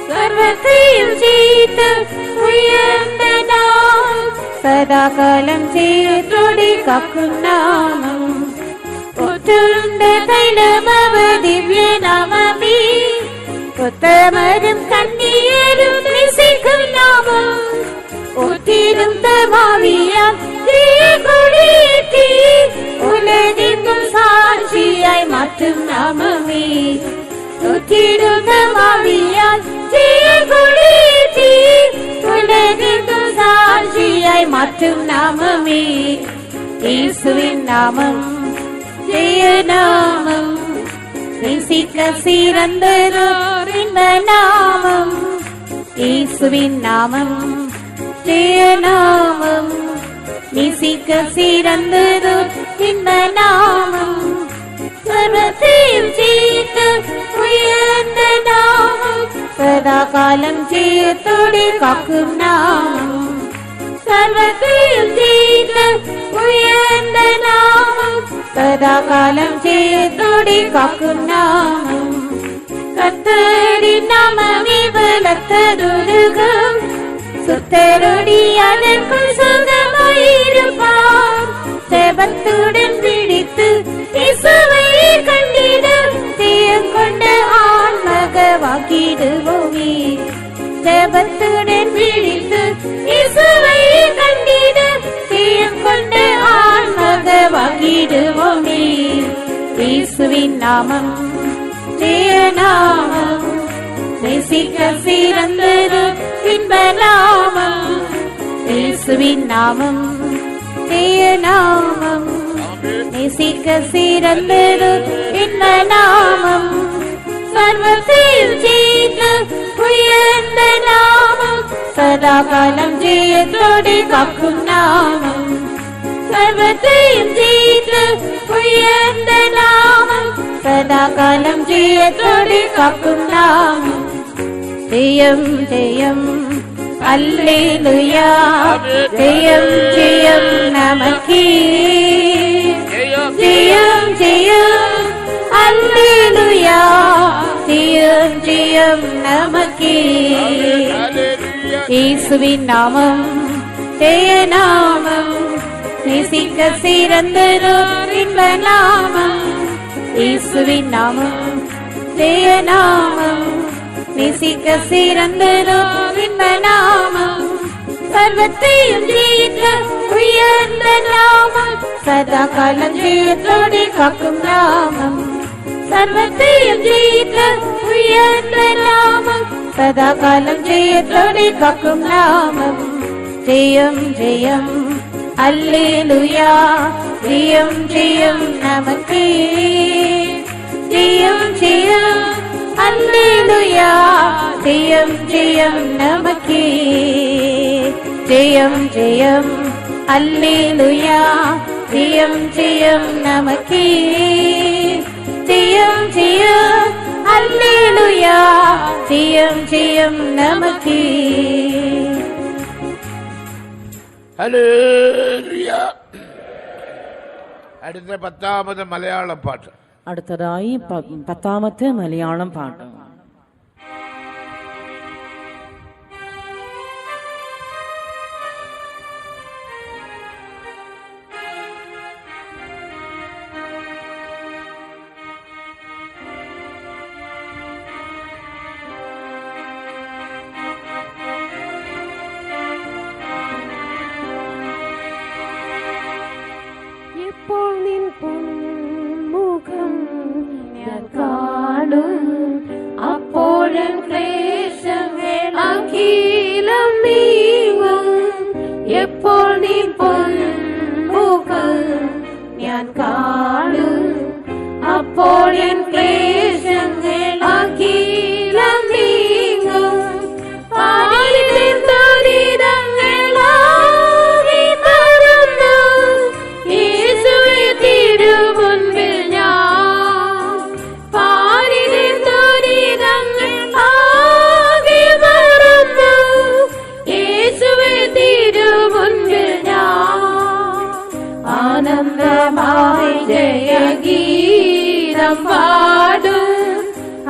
Speaker 7: சர்வத்தையும் ஜெயித்த உயர்ந்த நாமம் சதாகாலம் ஜெயத்தோடி காக்கும் நாமம் ஒற்றுண்ட தைலமவ திவ்ய நாமமே உத்தமரும் கண்ணியரும் நேசிக்கும் நாமம் ஒத்திரும் கொடியேற்றி உலகெங்கும் சாட்சியாய் மாற்றும் ஊற்றிடுமாவியால் கொடியேற்றி உலகெங்கும் சாட்சியாய் மாற்றும் நாமமே இயேசுவின் நாமம், ஜெய நாமம். நேசிக்க சிறந்ததோர் இந்த நாமம் இயேசுவின் நாமம், ஜெய நாமம். நேசிக்க சிறந்ததோர் இந்த நாமம், சர்வத்தையும் ஜெயித்து உயர்ந்த நாமம், சதா காலம் ஜெயத்தோடு காக்கும் நாமம். சர்வத்தையும் ஜெயித்து உயர்ந்த நாமம், சதா காலம் ஜெயத்தோடு காக்கும் நாமம். கர்த்தரின் நாமமே பலத்ததுலகம், சுத்தருடி அதற்குள் சுகமாயிருப்பார். செபத்துடன் பிடித்து இயேசுவை கண்டிட தீயங்கொண்ட ஆன்மகவாக்கிடுவோமே. செபத்துடன் பிடித்து இயேசுவை கண்டிட தீயங்கொண்ட ஆன்மகவாக்கிடுவோமே. இயேசுவின் நாமம், ஜெய நாமம். நேசிக்க சிறந்தது இன்ப நாமம் இயேசுவின் நாமம், ஜெய நாமம். நேசிக்க சிறந்தது இன்ப நாமம், சர்வத்தையும் ஜெயித்து உயர்ந்த நாமம், சதா காலம் ஜெயத்தோடு காக்கும் நாமம். சர்வத்தையும் ஜெயித்து உயர்ந்த நாமம், சதா காலம் ஜெயத்தோடு காக்கும் நாமம். ஜெயம் ஜெயம் அல்லேலூயா, ஜெயம் ஜெயம் நமக்கே. ஜெயம் ஜெயம் அல்லேலூயா, ஜெயம் ஜெயம் நமக்கே. இயேசுவின் நாமம், ஜெய நாமம். நேசிக்க சிறந்ததோர் இன்ப நாமம் இயேசுவின் நாமம், ஜெய நாமம். நேசிக்க சிறந்ததோர் இன்ப நாமம், சர்வத்தையும் ஜெயித்த உயர்ந்த நாமம், சதா காலம் ஜெயத்தோடு காக்கும் நாமம். சர்வத்தையும் ஜெயித்த உயர்ந்த நாமம், சதா காலம் ஜெயத்தோடு காக்கும் நாமம். ஜெயம் ஜெயம் அல்லேலூயா, ஜெயம் ஜெயம் நமக்கே. ஜெயம் ஜெயம் அல்லேலூயா, ஜெயம் ஜெயம் நமக்கே. ஜெயம் ஜெயம் அல்லேலூயா, ஜெயம் ஜெயம் நமக்கே. ஜெயம் ஜெயம் அல்லேலூயா, ஜெயம் ஜெயம் நமக்கே.
Speaker 5: ഹല്ലേലൂയ. അടുത്ത 10ാമത് മലയാളം പാട്ട്.
Speaker 6: അടുത്തതായി 10ാമത്തെ മലയാളം പാട്ട്.
Speaker 7: ഇപ്പോൾ നിൻ പൊന്മുഖം ഞാൻ കാണും, അപ്പോഴും ക്ലേശങ്ങൾ അഖിലം നീങ്ങും. എപ്പോൾ നിൻ പൊന്മുഖം ഞാൻ കാണും, അപ്പോഴും ക്ലേശങ്ങൾ അഖിലം നീങ്ങും. ആനന്ദമായി ജയഗീതം പാടും,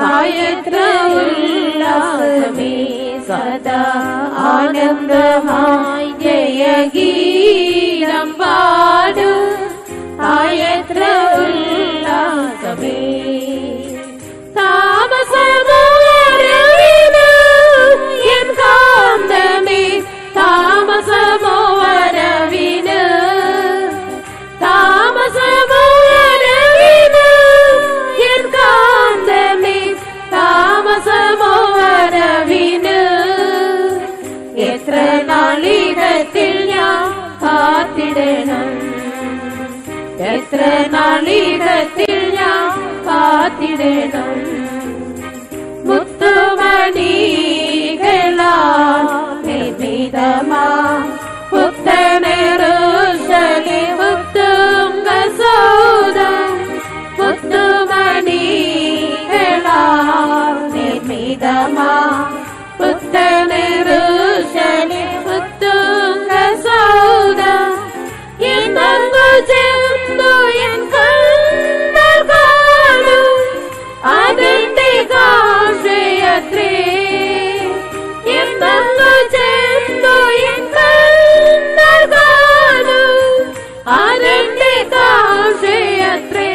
Speaker 7: ആയത്ര ഉല്ലാസമേ സദാ. ആനന്ദമായി ജയഗീതം പാടും, ആയത്ര ഉല്ലാസമേ. താമസമോ വരവിന് എൻ കാന്തമേ, താമസമോ വരവിന്, താമസമോ വരവിന് എൻ കാന്തമേ, എത്ര നാളികത്തിൽ ഞാൻ കാത്തിടണം. മുത്തുമണികളാൽ നിർമ്മിതമാ പുത്തനെറുശലേം ഉത്തുംഗസൗധം. മുത്തുമണികളാൽ നിർമ്മിതമാ പുത്തനെറുശലേം ഉത്തുംഗസൗധം. എന്നങ്ങു ചെന്നു എൻ കണ്ണാൽ കാണും അതെന്റെ കാഴ്ചയത്രേ. എന്നങ്ങു ചെന്നു എൻ കണ്ണാൽ കാണും അതെന്റെ കാഴ്ചയത്രേ.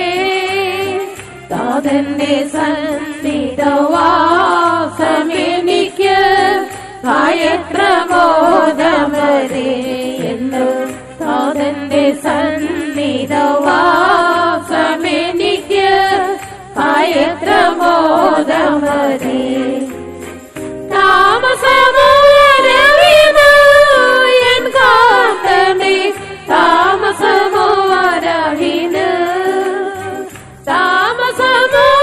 Speaker 7: താതന്റെ സന്നിധവാസമെനിക്ക് ഭയത്ര ബോധമരേ എന്ന്. താതന്റെ സന്നിധവാസമെനിക്ക് ഭയത്ര ബോധമരേ. താമസമോരവിന് എൻ കാന്തമേ താമസമോരവിന്. താമസമോരവിന്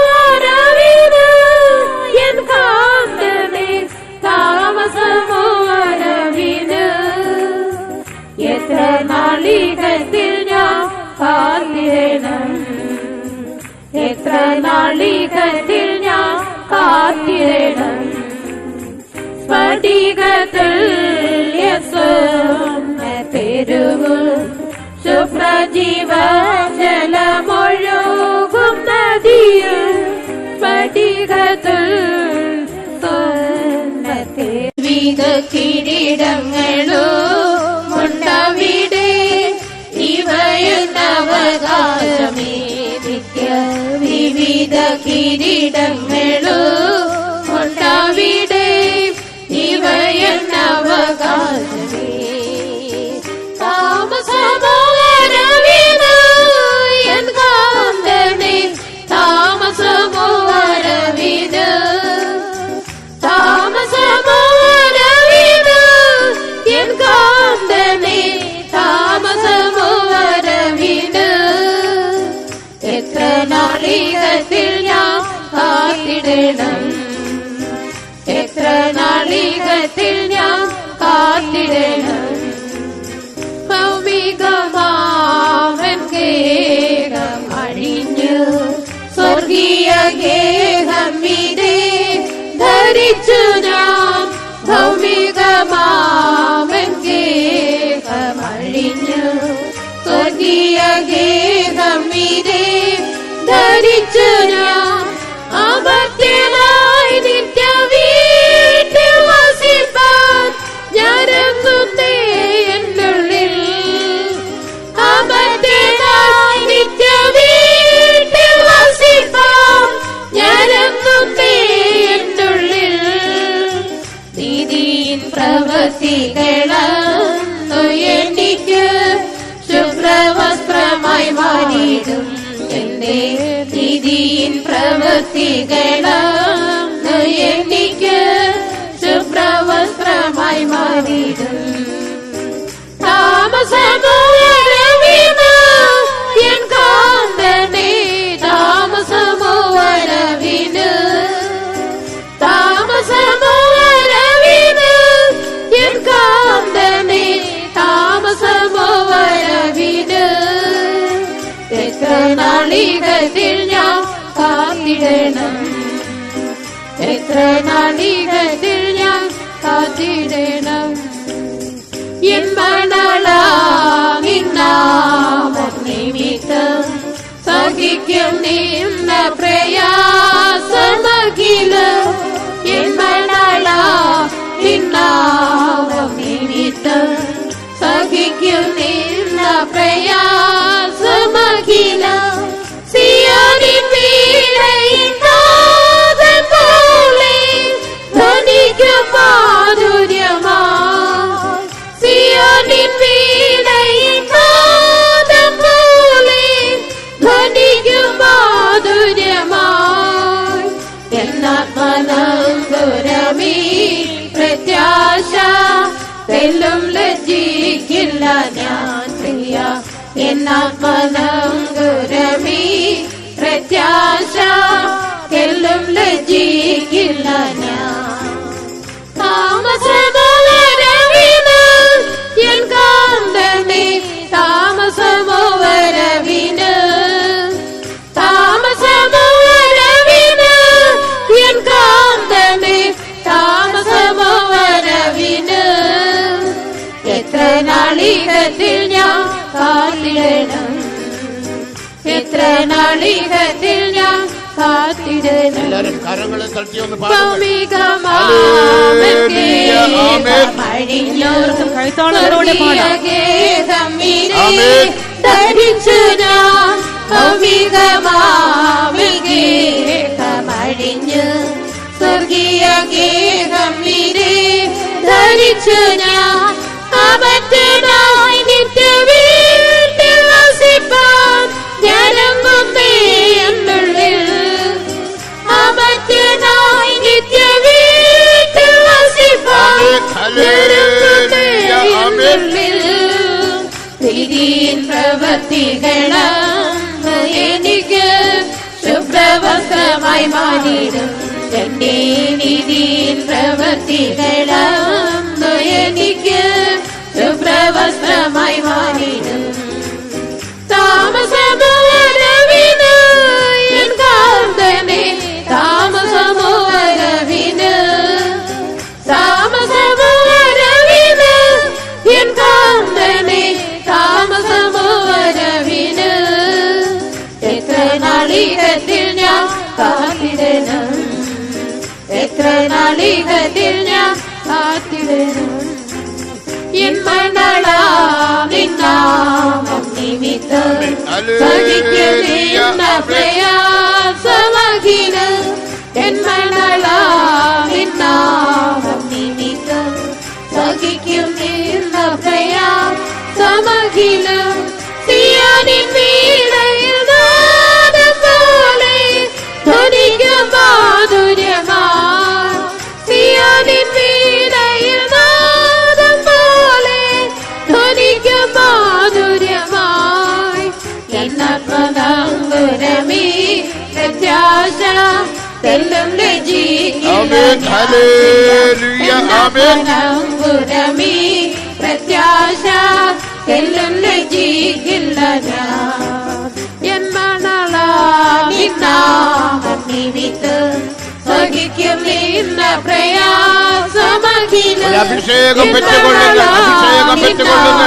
Speaker 7: എൻ കാന്തമേ താമസമോരവിന്. എത്ര നാളികത്തിൽ ഞാൻ കാത്തിടണം. എത്ര നാളികത്തിൽ ഞാൻ കാത്തിടണം. സ്ഫടികതുല്യസ്വർണ്ണ ശുഭ്രജീവജലമൊഴുകും നദിയിൽ. സ്ഫടികതുല്യ കിരീടങ്ങളും ഉണ്ടവിടെ. ഇവയുന്നവകാശമേ നിത്യ വിവിധ കിരീടങ്ങളും ഉണ്ടവിടെ. ഇവയുന്നവകാശമേ. താമസമോരവിന് എൻ കാന്തമേ താമസമോരവിന്. താമസമോരവിന് എൻ കാന്തമേ താമസമോരവിന്. എത്ര നാളികത്തിൽ ഞാൻ കാത്തിടണം. എത്ര നാളികത്തിൽ ഞാൻ കാത്തിടണം. ഭൗമികമാവൻ ഗേഹം അഴിഞ്ഞു സ്വർഗീയ ഗേഹം ഇതേ ധരിച്ചു ഞാൻ. ഭൗമികമാവൻ ഗേഹം അഴിഞ്ഞു സ്വർഗീയ ഗേഹം ഇതേ ധരിച്ചു ഞാൻ. അമർത്യനായി നിത്യ വീട്ടിൽ വസിപ്പാൻ ഞാനെങ്ങുന്നേ എന്നുള്ളിൽ. അമർത്യനായി നിത്യ വീട്ടിൽ വസിപ്പാൻ ഞാനെങ്ങുന്നേ എന്നുള്ളിൽ. നീതിയിൻ പ്രവൃത്തികളെന്നു എനിക്ക് ശുഭ്രവസ്ത്രമായി മാറിയിടും. എന്റെ നീതിയിൻ പ്രവൃത്തികളെന്നു എനിക്ക് ശുഭ്രവസ്ത്രമായി മാറിയിടും. താമസമോരവിന് എൻ കാന്തമേ താമസമോരവിന്. താമസമോരവിന് എൻ കാന്തമേ താമസമോരവിന്. എത്ര നാളികത്തിൽ ഞാൻ കാത്തിടണം. എത്ര നാളികത്തിൽ ഞാൻ കാത്തിടണം. എൻ മണലാമിന്നാമം നിമിത്തം സഹിക്കും നിന്ന പ്രയാസമഖിലം. എൻ മണലാമിന്നാമം നിമിത്തം സഹിക്കും നിന്ന പ്രയാസമഖിലം. സിയോനിൻ വീണയിൽ നാദം പോലെ ധ്വനിക്കും മാധുര്യമായി. സിയോനിൻ വീണയിൽ നാദം പോലെ ധ്വനിക്കും മാധുര്യമായി. എന്നാത്മനങ്കുരമീ പ്രത്യാശ തെല്ലും ലജ്ജിക്കില്ല ഞാൻ പ്രിയ. എന്നാത്മനങ്കുര പ്രത്യാശ എല്ലും ലജ്ജിക്കില്ല ഞാൻ. താമസമോ വരവിന് എൻ കാന്തമേ, താമസമോ വരവിന്, താമസമോ വരവിന് എൻ കാന്തമേ, താമസമോ വരവിന്. എത്ര നാളികത്തിൽ ഞാൻ കാത്തിടണം, എത്ര നാളികത്തിൽ ഞാൻ കാത്തിടണം.
Speaker 5: എല്ലാരും കരങ്ങളെ തട്ടി ഒന്ന്
Speaker 7: ധരിച്ചു ഞാൻ ഭൗമികമാവികേഹമഴിഞ്ഞ് സ്വർഗീയ ഗേഹമിരെ ധരിച്ചു ഞാൻ അമർത്തനായി നിത്യവീട്ടിൽ വസിപ്പാൻ ഞാനങ്ങുന്നേ എന്നുള്ളിൽ. അമർത്തനായി നിത്യവീട്ടിൽ വസിപ്പാൻ ഞാനങ്ങുന്നേ എന്നുള്ളിൽ. പ്രീതിയിൻ പ്രവൃത്തികളും എനിക്ക് ശുഭ്രവസ്ത്രമായി മാറിയിടും. എന്റെ നീതിയിൻ പ്രവൃത്തികളും എനിക്ക് ശുഭ്രവസ്ത്രമായി മാറിയിടും. താമസമോ വരവിന് എൻ കാന്തമേ, താമസമോ വരവിന്, താമസമോ വരവിന് എൻ കാന്തമേ, താമസമോ വരവിന്. എത്ര നാളികത്തിൽ ഞാൻ കാത്തിടണം, എത്ര നാളികത്തിൽ ഞാൻ കാത്തിടണം. എൻ മണലാമിന്നാമം നിമിത്തം സഹിക്കുന്ന പ്രയാസമഖിലം. എൻ മണലാമിന്നാമം നിമിത്തം സഹിക്കുന്ന പ്രയാസമഖിലം. സിയോനിൻ വീണയിൽ നാദം പോലെ ധ്വനിക്കും മാധുര്യമായി. സിയോനിൻ വീണയിൽ നാദം പോലെ ധ്വനിക്കും മാധുര്യമായി. എന്നാത്മനങ്കുരമീ പ്രത്യാശ തെല്ലും ലജ്ജിക്കില്ല. എന്നാത്മനങ്കുരമീ പ്രത്യാശ തെല്ലും ലജ്ജിക്കില്ല ഞാൻ. എൻ മണലാമിന്നാമം നിമിത്തം സഹിക്കും നിന്ന പ്രയാസമഖിലം.
Speaker 5: അഭിഷേകം പെറ്റുകൊള്ളുക, അഭിഷേകം പെറ്റുകൊള്ളുക.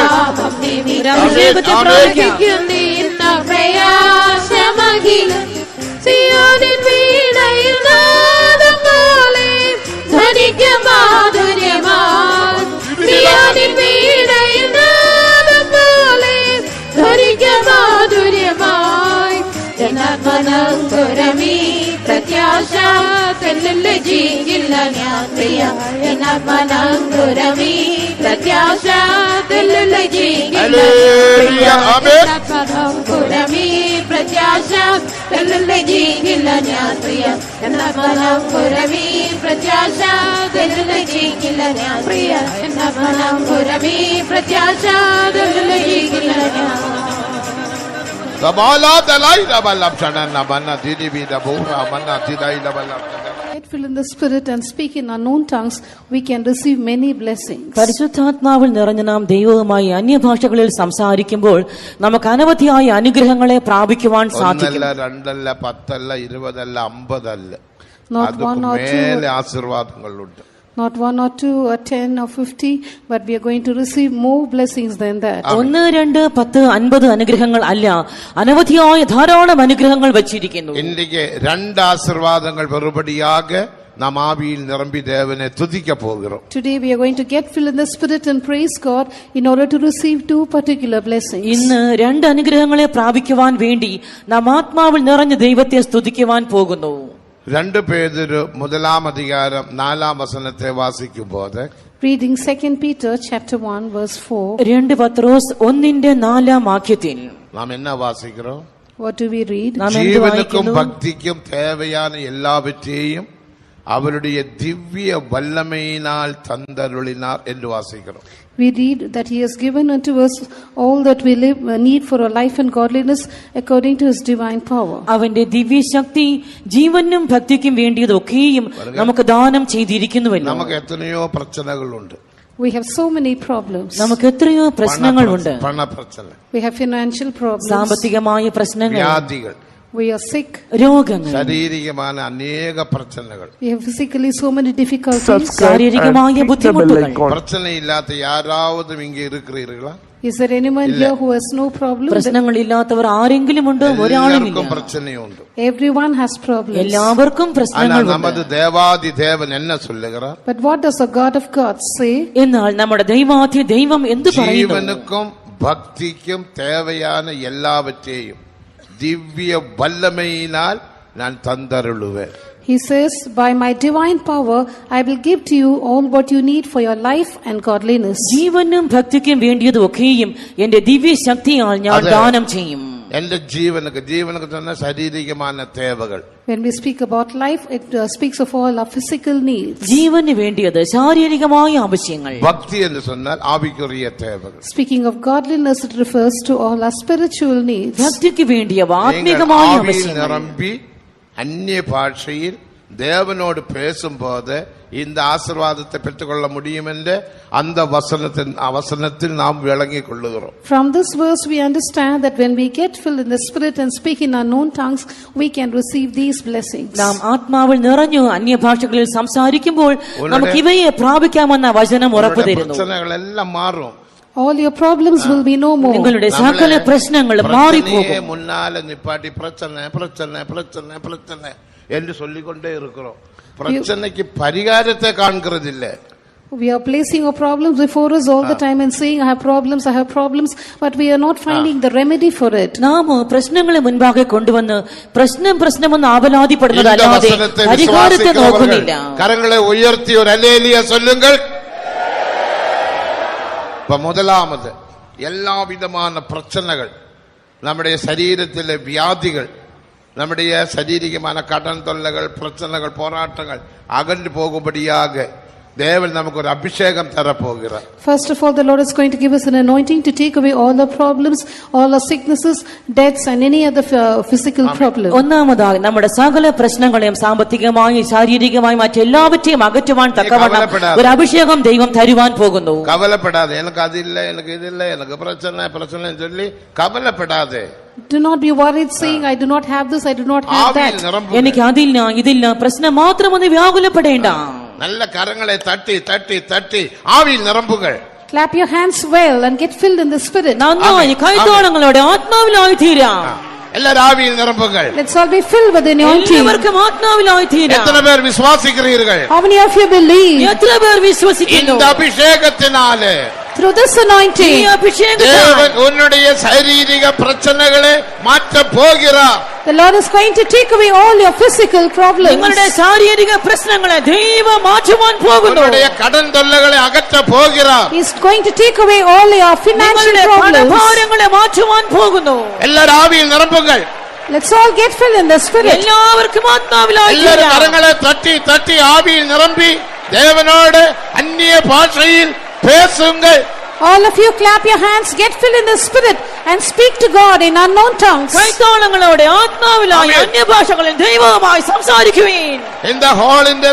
Speaker 7: സഹിക്കും നിന്ന പ്രയാസമഖിലം. സിയോനിൻ വീണയിൽ നാദം പോലെ ധ്വനിക്കും മാധുര്യമായി. സിയോനിൻ വീണയിൽ നാദം പോലെ ധ്വനിക്കും മാധുര്യമായി. എന്നാത്മനങ്കുരമീ പ്രത്യാശ തെല്ലും ലജ്ജിക്കില്ല ഞാൻ പ്രിയ. എന്നാത്മനങ്കുരമീ പ്രത്യാശ തെല്ലും ലജ്ജിക്കില്ല. എന്നാത്മനങ്കുരമീ പ്രത്യാശ തെല്ലും ലജ്ജിക്കില്ല ഞാൻ പ്രിയ. എന്നാത്മനങ്കുരമീ പ്രത്യാശ തെല്ലും ലജ്ജിക്കില്ല ഞാൻ പ്രിയ. എന്നാത്മനങ്കുരമീ പ്രത്യാശ തെല്ലും ലജ്ജിക്കില്ല ഞാൻ.
Speaker 8: Get filled in the Spirit and speak in unknown tongues, we can receive many blessings.
Speaker 6: പരിശുദ്ധാത്മാവിൽ നിറഞ്ഞ നാം ദൈവവുമായി അന്യഭാഷകളിൽ സംസാരിക്കുമ്പോൾ നമുക്ക് അനവധിയായ അനുഗ്രഹങ്ങളെ പ്രാപിക്കുവാൻ സാധിക്കും.
Speaker 5: 1 2 10 20 50
Speaker 8: Not 1 or 2,
Speaker 5: ആശീർവാദങ്ങളുണ്ട്.
Speaker 8: not 1 or 2 or 10 or 50, but we are going to receive more blessings than that.
Speaker 6: 1 2 10 50 അനുഗ്രഹങ്ങൾ അല്ല, അനവധിയായ ധാരാളം അനുഗ്രഹങ്ങൾ വച്ചിരിക്കുന്നു.
Speaker 5: ഇன்றைக்கு 2 ആശീർവാദങ്ങൾ മറുപടിயாக നാം ആവിയിൽ നിറമ്പി ദേവനെ തുതിക്ക പോകുന്നു.
Speaker 8: Today we are going to get filled in the Spirit and praise God in order to receive 2 particular blessings.
Speaker 6: ഇന്ന് 2 അനുഗ്രഹങ്ങളെ പ്രാപിക്കുവാൻ വേണ്ടി നാം ആത്മാവിൽ നിറഞ്ഞ ദൈവത്തെ സ്തുതിക്കുവാൻ പോകുന്നു.
Speaker 5: 2 പേതുരു 1-ാം അധികാരം 4-ാം വചനത്തെ വാസിക്കുമ്പോൾ
Speaker 8: Reading 2 Peter chapter 1 verse 4.
Speaker 6: 2 പത്രോസ് 1-4 വാക്യത്തിൽ
Speaker 5: നാം എന്നാ വാസിக்கிறோம்?
Speaker 8: What do we read?
Speaker 5: ജീവനുക്കും ഭക്തിക്കും தேவையான எல்லாவற்றையும் அவருடைய திவ்ய வல்லமையினால் தந்தருளினார் என்று வாசிக்கிறோம்.
Speaker 8: We read that he has given unto us all that we need for a life and godliness according to his divine power.
Speaker 6: അവന്റെ ദിവ്യശക്തി ജീവനും ഭക്തിക്കും വേണ്ടിയതൊക്കെയും നമുക്ക് ദാനം ചെയ്തിരിക്കുന്നുവല്ലോ.
Speaker 5: നമുക്ക് എത്രയോ പ്രശ്നങ്ങളുണ്ട്.
Speaker 8: We have so many problems.
Speaker 6: നമുക്ക് എത്രയോ പ്രശ്നങ്ങളുണ്ട്.
Speaker 5: പണപ്രശ്നം,
Speaker 8: We have financial problems.
Speaker 6: സാമ്പത്തികമായ പ്രശ്നങ്ങൾ,
Speaker 5: വ്യാധികൾ,
Speaker 8: We are sick.
Speaker 6: രോഗങ്ങൾ,
Speaker 5: ശാരീരികമായ അനേക പ്രശ്നങ്ങൾ.
Speaker 8: We have physically so many difficulties.
Speaker 6: ശാരീരികമായ ബുദ്ധിമുട്ടുകൾ.
Speaker 5: പ്രശ്നമില്ലാത്ത யாராவது இங்கே இருக்கிறீர்களா?
Speaker 8: Is there anyone here who has no problem?
Speaker 6: പ്രശ്നങ്ങളില്ലാത്തവർ ആരെങ്കിലും ഉണ്ടോ? ഒരാളുമില്ല.
Speaker 5: പ്രശ്നമുണ്ട്.
Speaker 8: Everyone has problems.
Speaker 6: എല്ലാവർക്കും പ്രശ്നങ്ങളുണ്ട്.
Speaker 5: നമ്മുടെ ദേവാദി ദേവൻ என்ன சொல்லுகிறார்?
Speaker 8: But what does the God of God say?
Speaker 6: എന്നാൽ നമ്മുടെ ദൈവാധി ദൈവം എന്തു പറയുന്നു?
Speaker 5: ജീവനുക്കും ഭക്തിക്കും தேவையான எல்லாவற்றையும் ദിവ്യ വല്ലമയിനാൽ ഞാൻ തന്തരുളുവേൻ.
Speaker 8: He says, by my divine power, I will give to you all what you need for your life and godliness.
Speaker 6: ജീവനും ഭക്തിക്കും വേണ്ടിയതൊക്കെയും എന്റെ ദിവ്യശക്തിയാൽ ഞാൻ ദാനം ചെയ്യും.
Speaker 5: എന്റെ ജീവനുക്ക് തന്നെ ശാരീരികമായ തേവകൾ.
Speaker 8: When we speak about life, it speaks of all our physical needs.
Speaker 6: ജീവന് വേണ്ടിയത് ശാരീരികമായ ആവശ്യങ്ങൾ.
Speaker 5: ഭക്തി എന്ന് சொன்னால் ആവിക്കുറിയ തേവകൾ.
Speaker 8: Speaking of godliness, it refers to all our spiritual needs.
Speaker 6: ഭക്തിക്ക് വേണ്ടിയ ആത്മീകമായ ആവശ്യങ്ങൾ.
Speaker 5: നിറമ്പി അന്യ ഭാഷയിൽ தேவனோடு பேசும்போது இந்த ஆசீர்வாதத்தை பெற்றுக்கொள்ள முடியும் என்று அந்த வசனத்தில் நாம் விளங்கிக் கொள்ளுகிறோம்.
Speaker 8: From this verse we understand that when we get filled in the spirit and speak in unknown tongues, we can receive these blessings.
Speaker 6: നാം ആത്മാവിൽ നിറഞ്ഞു അന്യഭാഷകളിൽ സംസാരിക്കുമ്പോൾ നമുക്ക് ഇവയെ പ്രാപിക്കാമെന്ന വചനം ഉറപ്പു തരുന്നു.
Speaker 5: പ്രശ്നങ്ങളെല്ലാം മാറും.
Speaker 8: All your problems will be no more.
Speaker 6: നിങ്ങളുടെ സകല പ്രശ്നങ്ങളും മാറിപ്പോകും.
Speaker 5: മുന്നാലെ നിപ്പാട്ടി പ്രശ്നം என்று சொல்லிக்கொண்டே இருக்கிறோம். பிரச்சனைக்கு பரிகாரத்தை காண்கிறதில்ல.
Speaker 8: We are placing our problems before us all the time and saying, I have problems, but we are not finding the remedy for it.
Speaker 6: നാം പ്രശ്നങ്ങളെ മുൻപാകെ കൊണ്ടുവന്ന് പ്രശ്നമെന്ന് ആവലാതിപ്പെടുന്നതല്ലാതെ പരിഹാരത്തെ നോക്കുന്നില്ല.
Speaker 5: കരങ്ങളെ ഉയർത്തി ഒരു ഹല്ലേലൂയ சொல்லுங்கள். முதலாவது எல்லா விதமான பிரச்சனைகள், நம்முடைய சரீரத்திலே வியாதிகள், நம்முடைய ശാരീരികമായ கடன் தொல்லைகள், பிரச்சனைகள், போராட்டங்கள் அகன்று போகும்படியாக தேவன் நமக்கு ஒரு அபிஷேகம் தரப்போகிறார்.
Speaker 8: First of all, the Lord is going to give us an anointing to take away all our problems, all our sicknesses, deaths and any other physical problem.
Speaker 6: ഒന്നാമതായി നമ്മുടെ സകല പ്രശ്നങ്ങളെയും സാമ്പത്തികമായി ശാരീരികമായി മറ്റെല്ലാവற்றைയും അകറ്റുവാൻ തക്കവണ്ണം ഒരു അഭിഷേകം ദൈവം തരുവാൻ പോകുന്നു.
Speaker 5: കവലപ്പെടാതെ എനിക്ക് അതില്ല, എനിക്ക് ഇതില്ല, എനിക്ക് പ്രശ്നം ചൊല്ലി കവലപ്പെടാതെ.
Speaker 8: Do not be worried saying, I do not have this, I do not have that.
Speaker 6: എനിക്ക് അതില്ല ഇതില്ല പ്രശ്നം മാത്രമൊന്ന് വ്യാകുലപ്പെടേണ്ട.
Speaker 5: நல்ல கரங்களை தட்டி தட்டி தட்டி ஆவியில் நிரம்புங்கள்.
Speaker 8: Clap your hands well and get filled in the spirit.
Speaker 6: നന്നായി കൈത്താളങ്ങളോടെ ആത്മാവിലായി തീരാം.
Speaker 5: எல்லாரும் ஆவியில் நிரம்புங்கள்.
Speaker 8: Let's all be filled with the anointing.
Speaker 6: എല്ലാവർക്കും ആത്മാവിലായി തീരാം.
Speaker 5: எத்தனை பேர் விசுவாசிக்கிறீர்கள்?
Speaker 8: How many of you believe?
Speaker 6: എത്ര പേർ വിശ്വസിക്കുന്നു?
Speaker 5: இந்த அபிஷேகத்தினாலே,
Speaker 8: through this anointing,
Speaker 5: தேவன் உன்னுடைய ശാരീരിക பிரச்சனைகளை மாற்ற போகிறார்.
Speaker 8: The Lord is going to take away all your physical problems.
Speaker 6: നിങ്ങളുടെ ശാരീരിക പ്രശ്നങ്ങളെ ദൈവം മാറ്റുവാൻ പോകുന്നു.
Speaker 5: உன்னுடைய கடன் தொல்லைகளை அகற்ற போகிறார்.
Speaker 8: He is going to take away all your financial problems.
Speaker 6: ഭാരങ്ങളെ മാറ്റുവാൻ പോകുന്നു.
Speaker 5: எல்லாரும் ஆவியில் நிரம்புங்கள்.
Speaker 8: Let's all get filled in the spirit.
Speaker 6: എല്ലാവർക്കും ആത്മാവിലായി തീരാം.
Speaker 5: எல்லாரும் கரங்களை தட்டி தட்டி ஆவியில் நிரம்பி தேவனோடு அந்நிய பாஷையில் பேசுங்கள்.
Speaker 8: All of you clap your hands, get filled in the spirit and speak to God in unknown tongues.
Speaker 6: കൈത്താളങ്ങളോടെ ആത്മാവിലായി അന്യഭാഷകളിൽ ദൈവവുമായി സംസാരിക്കുവിൻ.
Speaker 5: இந்த ஹாலிന്റെ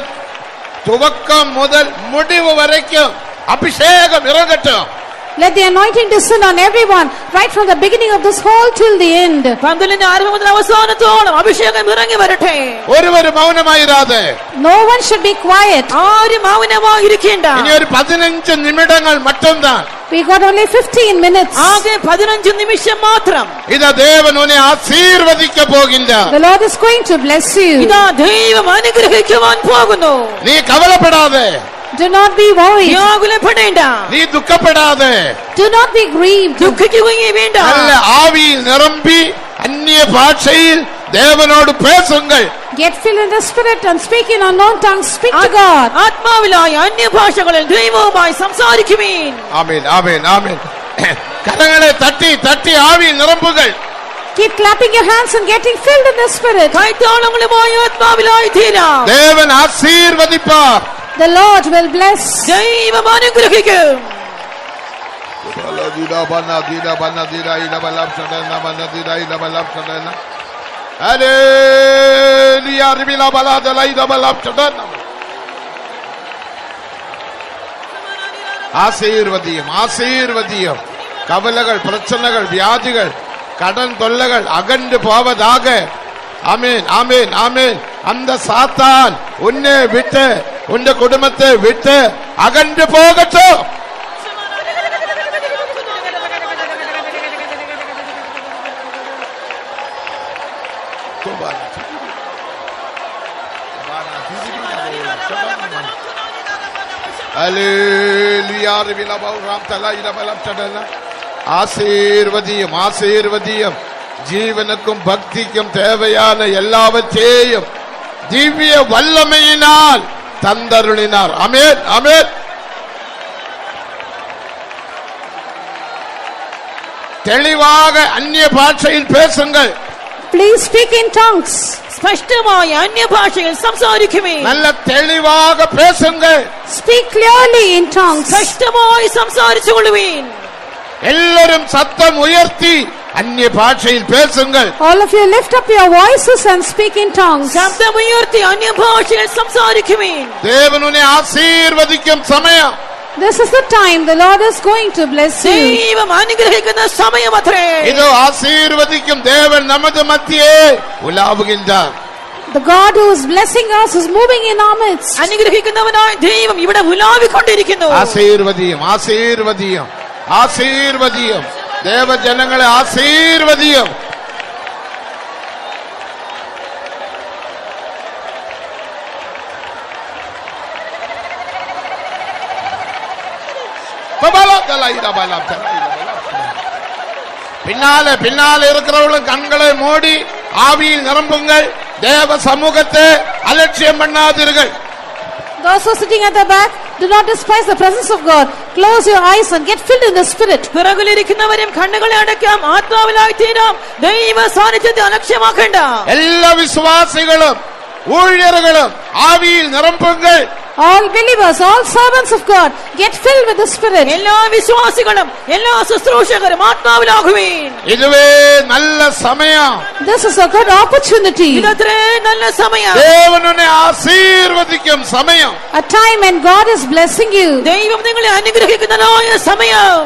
Speaker 5: துவக்கம் முதல் முடிவு வரைக்கும் அபிஷேகம் இறங்கட்டும்.
Speaker 8: Let the anointing descend on everyone, right from the beginning of this hall till the end.
Speaker 6: പന്തലിന്റെ ആരംഭം മുതൽ അവസാനത്തോളം അഭിഷേകം ഇറങ്ങി വരട്ടെ.
Speaker 5: ഒരുവരും മൗനമായിരാതെ.
Speaker 8: No one should be quiet.
Speaker 6: ആരും മൗനമായിരിക്കേണ്ട.
Speaker 5: ഇനി ഒരു 15 നിമിഷങ്ങൾ மட்டும்தான்.
Speaker 8: We got only 15 minutes.
Speaker 6: ആകെ 15 നിമിഷം മാത്രം.
Speaker 5: ഇതാ ദേവൻ ഉന്നെ ആശീർവദിക്ക പോകുന്നു.
Speaker 8: The Lord is going to bless you.
Speaker 6: ഇതാ ദൈവം അനുഗ്രഹിക്കുവാൻ പോകുന്നു.
Speaker 5: നീ കവലപ്പെടാതെ.
Speaker 8: Do not be worried.
Speaker 6: വ്യാകുലപ്പെടേണ്ട.
Speaker 5: നീ ദുഃഖപ്പെടാതെ.
Speaker 8: Do not be grieved.
Speaker 6: ദുഃഖിക്കുകയും വേണ്ട.
Speaker 5: നല്ല ആവിയിൽ നിറമ്പി അന്യ ഭാഷയിൽ ദേവനോട് പേസുങ്ങൾ.
Speaker 8: Get filled in the spirit and speak in unknown tongues. Speak to God.
Speaker 6: ആത്മാവിലായി അന്യഭാഷകളിൽ ദൈവവുമായി സംസാരിക്കുവിൻ.
Speaker 5: ആമേൻ ആമേൻ ആമേൻ. കരങ്ങളെ തട്ടി തട്ടി ആവിയിൽ നിറമ്പുകൾ.
Speaker 8: Keep clapping your hands and getting filled in the Spirit.
Speaker 6: കൈത്താളങ്ങളുമായി ആത്മാവിലായി തീരാം.
Speaker 5: தேவன் ஆசீர்வதிப்பார்.
Speaker 8: The Lord will bless.
Speaker 6: ദൈവം അനുഗ്രഹിക്കും.
Speaker 5: ஆசீர்வதியும் ஆசீர்வதியும். கவலைகள், பிரச்சனைகள், வியாதிகள், கடன் தொல்லைகள் அகன்று போவதாக. ஆமென் ஆமென் ஆமென். அந்த சாத்தான் உன்னை விட்டு, உன் குடும்பத்தை விட்டு அகன்று போகட்டும். ஆசீர்வதியும் ஆசீர்வதியும். ஜீவனுக்கும் பக்திக்கும் தேவையான எல்லாவற்றையும் திவ்ய வல்லமையினால் தந்தருளினார். ஆமென் ஆமென். தெளிவாக அந்நிய பாஷையில் பேசுங்கள்.
Speaker 8: Please speak in tongues.
Speaker 6: സ്പഷ്ടമായി അന്യഭാഷയിൽ സംസാരിക്കുമേ.
Speaker 5: நல்ல தெளிவாக பேசுங்கள்.
Speaker 8: Speak clearly in tongues.
Speaker 6: സ്പഷ്ടമായി സംസാരിച്ചുകൊള്ളുവീൻ.
Speaker 5: எல்லாரும் சத்தம் உயர்த்தி அந்நிய பாஷையில் பேசுங்கள்.
Speaker 8: All of you lift up your voices and speak in tongues.
Speaker 6: ശബ്ദമുയർത്തി അന്യഭാഷയിൽ സംസാരിക്കുവീൻ.
Speaker 5: தேவன் உன்னை ஆசீர்வதிக்கும் சமயம்.
Speaker 8: This is the time the Lord is going to bless you.
Speaker 6: ദൈവം അനുഗ്രഹിക്കുന്ന സമയമത്രേ.
Speaker 5: இதோ ஆசீர்வதிக்கும் தேவன் நமது மத்தியே உலாவுகின்றார்.
Speaker 8: The God who is blessing us is moving in our midst.
Speaker 6: അനുഗ്രഹിക്കുന്നവനായ ദൈവം ഇവിടെ ഉലാവിക്കൊണ്ടിരിക്കുന്നു.
Speaker 5: ஆசீர்வதியும் ஆசீர்வதியும் ஆசீர்வதியும். தேவ ஜனங்களை ஆசீர்வதியும். பின்னால பின்னால இருக்கிறவர்களும் கண்களை மூடி ஆவியில் நிரம்புங்கள். தேவ சமூகத்தை அலட்சியம் பண்ணாதீர்கள்.
Speaker 8: Those who are sitting at the back, do not despise the presence of God. Close your eyes and get filled in the Spirit.
Speaker 6: പിറകിലിരിക്കുന്നവരും കണ്ണുകളെ അടയ്ക്കാം, ആത്മാവിലായി തീരാം. ദൈവ സാന്നിധ്യത്തെ അലക്ഷ്യമാക്കണ്ട.
Speaker 5: എല്ലാ വിശ്വാസികളും ஊழியர்களும் ஆவியில் நிரம்புங்கள்.
Speaker 8: All believers, all servants of God, get filled with the Spirit.
Speaker 6: എല്ലാ വിശ്വാസികളും എല്ലാ ശുശ്രൂഷകരും ആത്മാവിലാകുവീൻ.
Speaker 5: இதுவே நல்ல சமயம்.
Speaker 8: This is a good opportunity.
Speaker 6: ഇതത്രേ നല്ല സമയം.
Speaker 5: தேவன் உன்னை ஆசீர்வதிக்கும் சமயம்.
Speaker 8: A time when God is blessing you.
Speaker 6: ദൈവം നിങ്ങളെ അനുഗ്രഹിക്കുന്നതായ സമയം.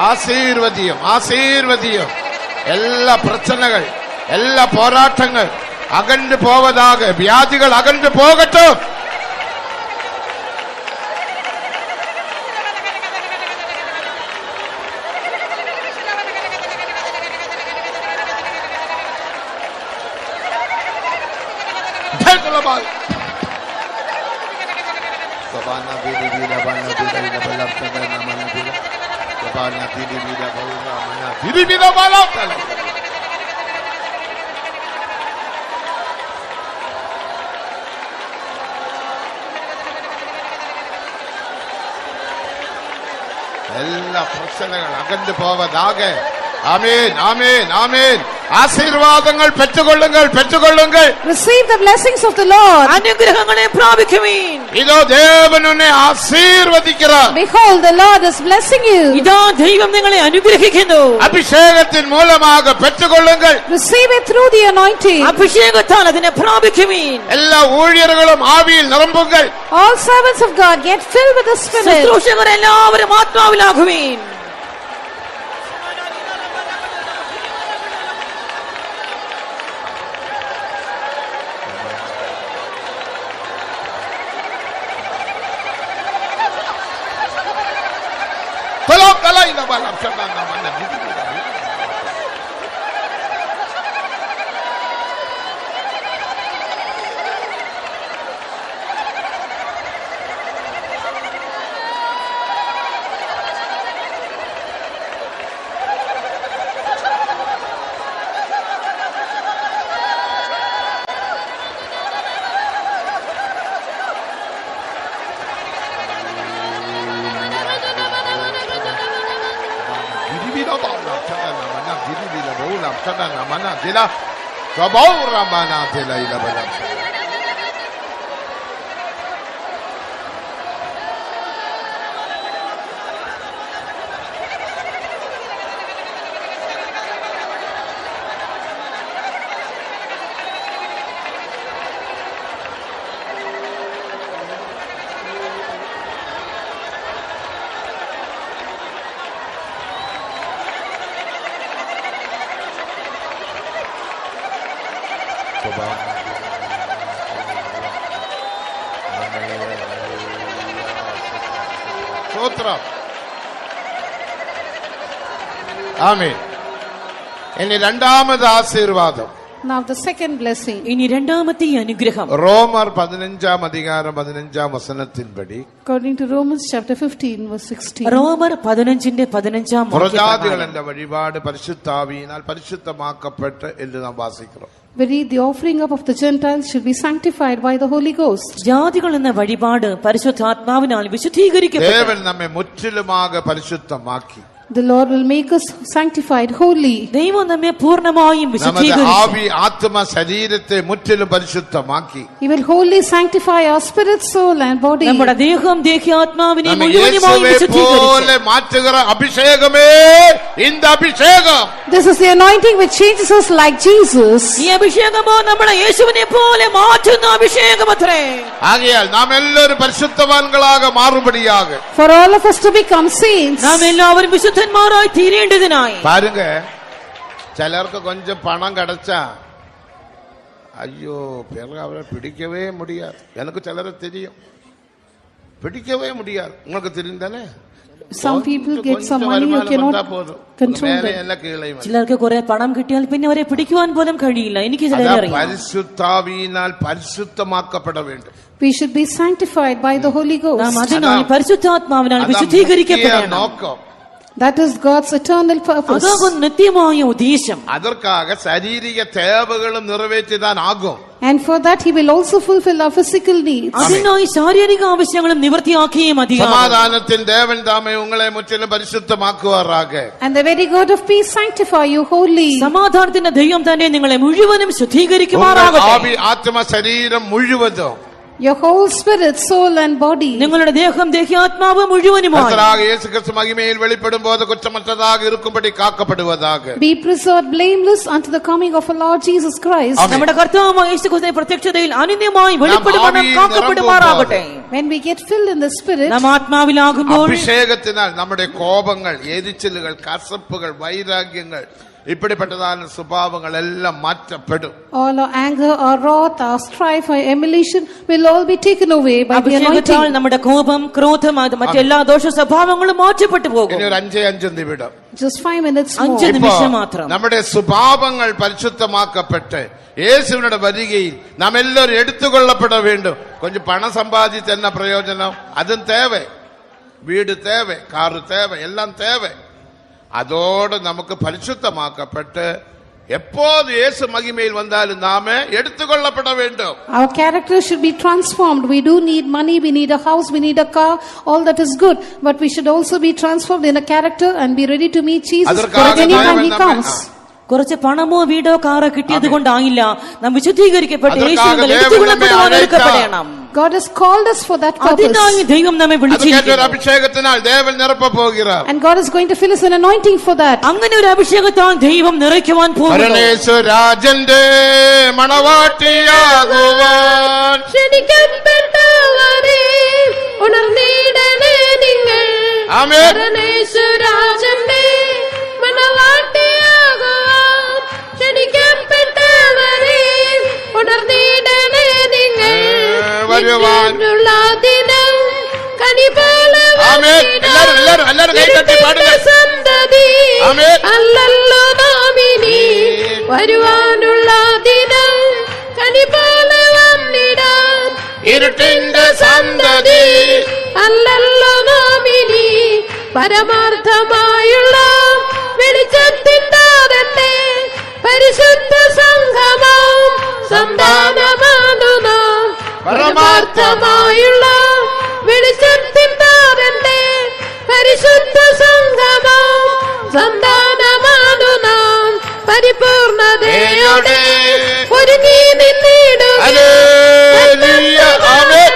Speaker 5: ஆசீர்வதியும் ஆசீர்வதியும். எல்லா பிரச்சனைகள், எல்லா போராட்டங்கள் அகன்று போவதாக. வியாதிகள் அகன்று போகட்டும். எல்லா பிரச்சனைகள் அகன்று போவதாக. ஆமென் ஆமென் ஆமென். ஆசீர்வாதங்கள் பெற்றுக்கொள்ளுங்கள் பெற்றுக்கொள்ளுங்கள்.
Speaker 8: Receive the blessings of the Lord.
Speaker 6: അനുഗ്രഹങ്ങളെ പ്രാപിക്കുവീൻ.
Speaker 5: இதோ தேவன் உன்னை ஆசீர்வதிக்கிறார்.
Speaker 8: Behold, the Lord is blessing you.
Speaker 6: ഇതാ ദൈവം നിങ്ങളെ അനുഗ്രഹിക്കുന്നു.
Speaker 5: அபிஷேகத்தின் மூலமாக பெற்றுக்கொள்ளுங்கள்.
Speaker 8: Receive it through the anointing.
Speaker 6: അഭിഷേകത്താൽ അതിനെ പ്രാപിക്കുവീൻ.
Speaker 5: எல்லா ஊழியர்களும் ஆவியில் நிரம்புங்கள்.
Speaker 8: All servants of God, get filled with the Spirit.
Speaker 6: ശുശ്രൂഷകർ എല്ലാവരും ആത്മാവിലാകുവീൻ.
Speaker 5: സ്തോത്രം. ആമേൻ. ഇനി രണ്ടാമത് ആശീർവാദം.
Speaker 8: Now the second blessing.
Speaker 6: ഇനി രണ്ടാമത്തെ അനുഗ്രഹം
Speaker 5: റോമർ 15-ാം അധികാരം 15-ാം വചനത്തിൻപടി,
Speaker 8: According to Romans chapter 15 verse 16.
Speaker 6: റോമർ 15-ന്റെ 15
Speaker 5: പുറജാതികളുടെ വഴിപാട് പരിശുദ്ധാവിയിനാൽ പരിശുദ്ധമാക്കപ്പെട്ട് എന്ന് നാം വാസിக்கிறோம்.
Speaker 8: We read the offering up of the Gentiles should be sanctified by the Holy Ghost.
Speaker 6: ജാതികൾ എന്ന വഴിപാട് പരിശുദ്ധാത്മാവിനാൽ വിശുദ്ധീകരിക്കപ്പെട്ടു.
Speaker 5: ദേവൻ നമ്മെ മുற்றிலுமாக പരിശുദ്ധമാക്കി.
Speaker 8: The Lord will make us sanctified holy.
Speaker 6: ദൈവം നമ്മെ പൂർണ്ണമായും
Speaker 5: നമ്മുടെ
Speaker 6: വിശുദ്ധീകരിച്ചു.
Speaker 5: ആവി ആത്മ ശരീരത്തെ മുற்றிலும் പരിശുദ്ധമാക്കി.
Speaker 8: He will wholly sanctify our spirit, soul and body.
Speaker 6: നമ്മുടെ ദേഹം ദേഹാത്മാവിനെ
Speaker 5: നമ്മെ
Speaker 6: മുഴുവനുമായി
Speaker 5: യേശുവെ
Speaker 6: വിശുദ്ധീകരിച്ചു.
Speaker 5: പോലെ മാറ്റുகிற അഭിഷേകമേ இந்த അഭിഷേകം.
Speaker 8: This is the anointing which changes us like Jesus.
Speaker 6: ഈ അഭിഷേകമോ നമ്മുടെ യേശുവിനെ പോലെ മാറ്റുന്ന അഭിഷേകമത്രേ.
Speaker 5: ആകയാൽ നാം എല്ലാവരും പരിശുദ്ധവാന്കളാക മാറുപടിയാക,
Speaker 8: For all of us to become saints.
Speaker 6: നാം എല്ലാവരും വിശുദ്ധന്മാരായി തീരേണ്ടതിനായി.
Speaker 5: பாருங்க, ചിലർക്ക് கொஞ்சம் പണം கிடைச்சா ஐயோ பிறகு அவரை பிடிக்கவே முடியாது. எனக்கு சிலரை தெரியும், பிடிக்கவே முடியாது. உங்களுக்கு தெரியும் தானே?
Speaker 8: Some people get some money, you cannot control them.
Speaker 6: ചിലർക്ക് കുറെ പണം കിട്ടിയാൽ പിന്നെ അവരെ പിടിക്കുവാൻ പോലും കഴിയില്ല. എനിക്ക് ചിലരെ അറിയാം.
Speaker 5: പരിശുദ്ധാവിനാൽ പരിശുദ്ധമാക്കപ്പെട வேண்டும்.
Speaker 8: We should be sanctified by the Holy Ghost.
Speaker 6: നാം അതിനാൽ പരിശുദ്ധാത്മാവിനാൽ വിശുദ്ധീകരിക്കപ്പെടണം.
Speaker 8: That is God's eternal purpose.
Speaker 6: അതാകും നിത്യമായ ഉദ്ദേശം.
Speaker 5: அதற்காக ശാരീരിക தேவைகளும் நிறைவேற்றிதான் ஆகும்.
Speaker 8: And for that he will also fulfill our physical needs.
Speaker 6: അതിനായി ശാരീരിക ആവശ്യങ്ങളും നിവൃത്തിയാക്കിയേ മതിയാകൂ.
Speaker 5: സമാധാനത്തിൻ ദേവൻ താമേ ഉങ്ങളെ മുற்றிலும் പരിശുദ്ധമാക്കുവാറാക.
Speaker 8: And the very God of peace sanctify you wholly.
Speaker 6: സമാധാനത്തിന്റെ ദൈവം തന്നെ നിങ്ങളെ മുഴുവനും ശുദ്ധീകരിക്കുമാറാകട്ടെ.
Speaker 5: ആവി ആത്മ ശരീരം മുഴുവതും,
Speaker 8: Your whole spirit, soul and body.
Speaker 6: നിങ്ങളുടെ ദേഹം ദേഹാത്മാവ് മുഴുവനുമായി
Speaker 5: കർത്താവായ യേശുക്രിസ്തു മഹിമയിൽ വെളിപ്പെടുമ്പോൾ കുറ്റമറ്റதாக இருக்கும்படி കാക്കപ്പെടുവதாக.
Speaker 8: Be preserved blameless unto the coming of our Lord Jesus Christ.
Speaker 6: നമ്മുടെ കർത്താവായ യേശുക്രിസ്തുവിന്റെ പ്രത്യക്ഷതയിൽ അനന്യമായി വെളിപ്പെടുവാൻ കാക്കപ്പെടുമാറാകട്ടെ.
Speaker 8: When we get filled in the spirit,
Speaker 6: നാം ആത്മാവിലാകുമ്പോൾ
Speaker 5: അഭിഷേകത്തിനാൽ നമ്മുടെ കോപങ്ങൾ, എരിച്ചിലുകൾ, കസപ്പുകൾ, വൈരാഗ്യങ്ങൾ, ഇപ്പിടിപ്പെട്ടതായ സ്വഭാവങ്ങൾ എല്ലാം മാറ്റപ്പെടും.
Speaker 8: all our anger, our wrath, our strife, our emulation will all be taken away by the anointing.
Speaker 6: നമ്മുടെ കോപം, ക്രോധം, മറ്റെല്ലാ ദോഷ സ്വഭാവങ്ങളും മാറ്റപ്പെട്ടു പോകും.
Speaker 5: ഇനി ഒരു 5 നിമിഷം,
Speaker 8: Just 5 minutes more.
Speaker 6: 5 നിമിഷം മാത്രം.
Speaker 5: നമ്മുടെ സ്വഭാവങ്ങൾ പരിശുദ്ധമാക്കപ്പെട്ട് യേശുവിനുടെ വരികയിൽ നാം എല്ലാവരും എടുത്തുകൊള്ളപ്പെട വേണ്ടും. കൊഞ്ചം പണം സമ്പാദിച്ച് എന്ന പ്രയോജനം? അതും തേവ, വീട് തേവ, കാറ് തേവ, എല്ലാം തേവ. അതോടെ നമുക്ക് പരിശുദ്ധമാക്കപ്പെട്ട് எப்போது இயேசு மகிமையில் வந்தாலும் நாம எடுத்துக்கொள்ளப்பட வேண்டும்.
Speaker 8: Our character should be transformed. We do need money, we need a house, we need a car, all that is good, but we should also be transformed in a character and be ready to meet Jesus anytime he comes.
Speaker 6: കുറച്ച് പണമോ വീടോ കാറോ കിട്ടിയത് കൊണ്ടായില്ല നാം വിശുദ്ധീകരിക്കപ്പെട്ട് യേശുവിൽ എടുത്തുകൊള്ളപ്പെടുവാൻ ഒരുക്കപ്പെടണം.
Speaker 8: God has called us for that purpose.
Speaker 6: അതിനായി ദൈവം നമ്മെ വിളിച്ചിരിക്കുന്നു.
Speaker 5: അഭിഷേകത്തിനാൽ ദേവൻ നിറപ്പ പോകുகிறார்.
Speaker 8: And God is going to fill us an anointing for that.
Speaker 6: അങ്ങനെ ഒരു അഭിഷേകത്താൽ ദൈവം നിറയ്ക്കുവാൻ പോകുന്നു.
Speaker 5: പരമേശ്വരാജന്റെ മണവാട്ടിയാകുവാൻ
Speaker 7: ക്ഷണിക്കപ്പെട്ടവരെ ഉണർന്നിടണേ നിങ്ങൾ.
Speaker 5: ആമേൻ.
Speaker 7: പരമേശ്വരാജന്റെ മണവാട്ടിയാകുവാൻ ക്ഷണിക്കപ്പെട്ടവരെ ഉണർന്നിടണേ നിങ്ങൾ. വരുവാനുള്ള ദിനം കനിപോലെ സന്തതി അല്ലല്ലോ നാമിനി. വരുവാനുള്ള ദിനം കനിപോലെ വന്നിടാൻ ഇരുട്ടിന്റെ സന്തതി അല്ലല്ലോ നാമിനി. പരമാർത്ഥമായുള്ള വെളിച്ചത്തിൻ്റെ പരിശുദ്ധ സംഘമാം സന്താനമാകുന്ന പരമാർത്ഥമായുള്ള വെളിച്ചത്തിൻ്റെ പരിശുദ്ധ സംഘമാം സന്താനമാകുന്ന പരിപൂർണ
Speaker 5: പരിപൂർണതയോടെ
Speaker 7: ഒരുങ്ങി നിന്നിടുക
Speaker 5: ഹല്ലേലൂയ. ആമേൻ.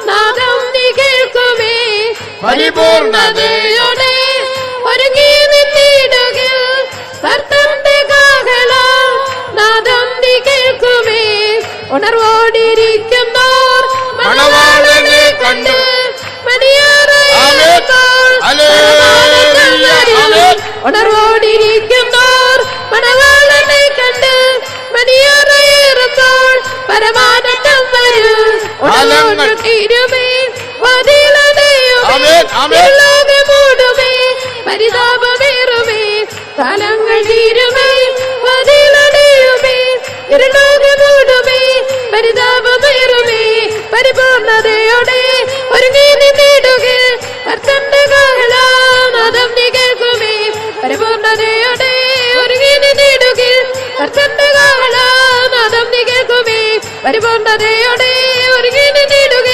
Speaker 7: നാദം നീ കേൾക്കുമേ
Speaker 5: പരിപൂർണതയോടെ
Speaker 7: ഒരുങ്ങി നിന്നിടുക കർത്തന്റെ കാഹളം നാദം നീ കേൾക്കുമേ ഉണർവോടിരിക്കുന്നോർ
Speaker 5: മണവാളനെ കണ്ട്
Speaker 7: മണിയറയുമ്പോൾ ഉണർവോടിരിക്കുന്നോർ മണവാളനെ കണ്ട് മണിയറയേറുമ്പോൾ പരമാനന്ദം വരും ഇരുമേ ലോകമൂടുമേ പരിതാപമേറുമേ കാലങ്ങൾ തീരുമേ വതിലടയുമേ ഇരുലോകമൂടുമേ പരിതാപമേറുമേ പരിപൂർണതയോടെ ഒരുങ്ങി നിന്നിടുക കർത്തന്റെ കാഹളം നീ കേൾക്കുമേ പരിപൂർണതയോടെ ഒരുങ്ങി നിന്നിടുക കർത്തന്റെ കാഹളം നീ കേൾക്കുമേ പരിപൂർണതയോടെ ഒരുങ്ങി നിന്നിടുക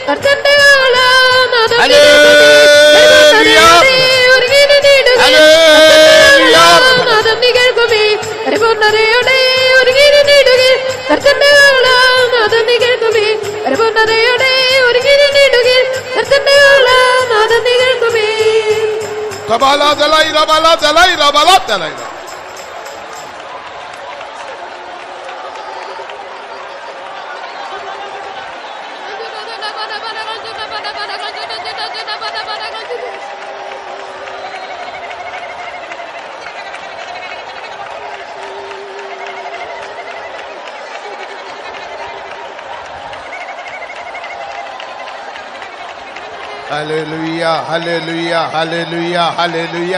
Speaker 7: കർത്തന്റെ കാഹളം ഒരുങ്ങി നിന്നിടുക നീ കേൾക്കുമേ പരിപൂർണതയോടെ ഒരുങ്ങി നിന്നിടുക കർത്തന്റെ കാഹളം നീ കേൾക്കുമേ പരിപൂർണതയോടെ ഒരുങ്ങി നിന്നിടുക കർത്തന്റെ കാഹളം നീ കേൾക്കുമേ.
Speaker 5: കബാലാ ദലൈ റബാലാ ദലൈ റബാലാ ദലൈ. ഹല്ലേലൂയ ഹല്ലേലൂയ ഹല്ലേലൂയ ഹല്ലേലൂയ.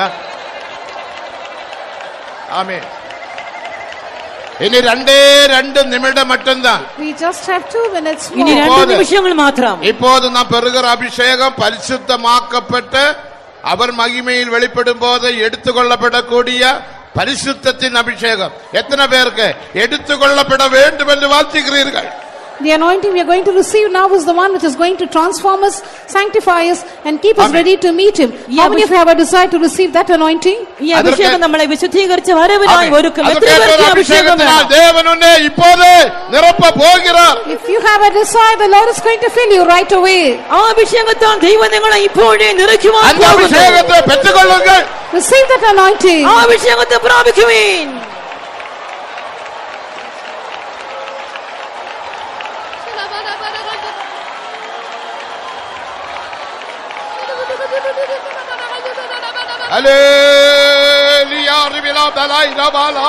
Speaker 5: ആമേൻ. ഇനി രണ്ട് നിമിഷം മറ്റെന്താ?
Speaker 8: We just have 2 minutes
Speaker 6: ഇനി
Speaker 8: more.
Speaker 6: 2 നിമിഷങ്ങൾ മാത്രം.
Speaker 5: இப்போது நாம் பெறுகிற அபிஷேகம் பரிசுத்தமாக்கப்பட்டு அவர் மகிமையில் வெளிப்படும் போது எடுத்துக்கொள்ளப்படக்கூடிய பரிசுத்தத்தின் அபிஷேகம். எத்தனை பேருக்கு எடுத்துக்கொள்ளப்பட வேண்டும் என்று வாழ்த்துகிறீர்கள்?
Speaker 8: The anointing we are going to receive now is the one which is going to transform us, sanctify us and keep us ready to meet him. How many of you have a desire to receive that anointing?
Speaker 6: ഈ അഭിഷേകം നമ്മളെ വിശുദ്ധീകരിച്ച് വരവിനായി ഒരുക്കും. എത്ര പേർക്ക് ഈ അഭിഷേകം വേണം?
Speaker 5: தேவன் உன்னை இப்போது நிரப்ப போகிறார்.
Speaker 8: If you have a desire, the Lord is going to fill you right away.
Speaker 6: ആ അഭിഷേകത്താൽ ദൈവം നിങ്ങളെ ഇപ്പോഴേ നിറയ്ക്കുവാൻ
Speaker 5: அந்த
Speaker 6: പോകുന്നു.
Speaker 5: அபிஷேகத்தை பெற்றுக்கொள்ளுங்கள்.
Speaker 8: Receive that anointing.
Speaker 6: ആ അഭിഷേകത്തെ പ്രാപിക്കുവിൻ.
Speaker 5: Hallelujah റിബിലാ Dalai റബാലാ.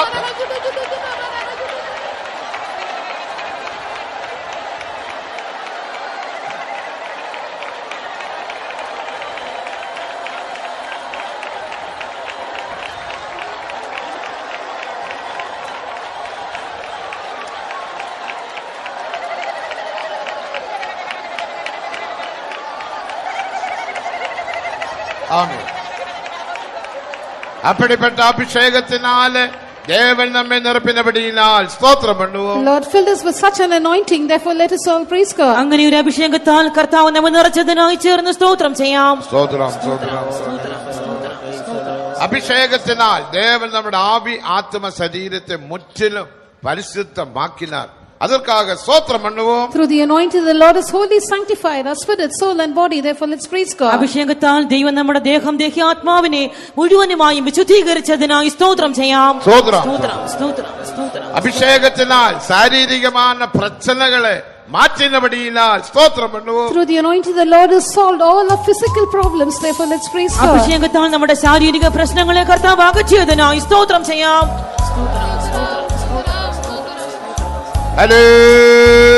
Speaker 5: ஆமென். அப்படிப்பட்ட அபிஷேகத்தினாலே தேவன் நம்மை நிரப்பினபடியினால் ஸ்தோத்திரம் பண்ணுவோம்.
Speaker 8: Lord filled us with such an anointing, therefore let us all praise God.
Speaker 6: അങ്ങനെ ഒരു അഭിഷേകത്താൽ കർത്താവ് നമ്മെ നിറച്ചതിനായി ചേർന്ന് സ്തോത്രം ചെയ്യാം.
Speaker 5: സ്തോത്രം സ്തോത്രം അഭിഷേകത്തിനാൽ ദേവൻ നമ്മുടെ ആവി ആത്മ ശരീരത്തെ മുற்றிലും പരിശുദ്ധമാക്കിനാർ. அதற்காக ஸ்தோத்திரம் பண்ணுவோம்.
Speaker 8: Through the anointing the Lord has wholly sanctified our spirit, soul and body, therefore let's praise God.
Speaker 6: അഭിഷേകത്താൽ ദൈവം നമ്മുടെ ദേഹം ദേഹി ആത്മാവിനെ മുഴുവനുമായും വിശുദ്ധീകരിച്ചതിനായി സ്തോത്രം ചെയ്യാം.
Speaker 5: സ്തോത്രം
Speaker 6: സ്തോത്രം സ്തോത്രം സ്തോത്രം.
Speaker 5: അഭിഷേകത്തിനാൽ ശാരീരികമായ പ്രശ്നങ്ങളെ മാറ്റിനപടിയിനാൽ സ്തോത്രം பண்ணுவோம்.
Speaker 8: Through the anointing the Lord has solved all our physical problems, therefore let's praise God.
Speaker 6: അഭിഷേകത്താൽ നമ്മുടെ ശാരീരിക പ്രശ്നങ്ങളെ കർത്താവ് അകറ്റിയതിനായി സ്തോത്രം ചെയ്യാം.
Speaker 5: ഹല്ലേലൂയ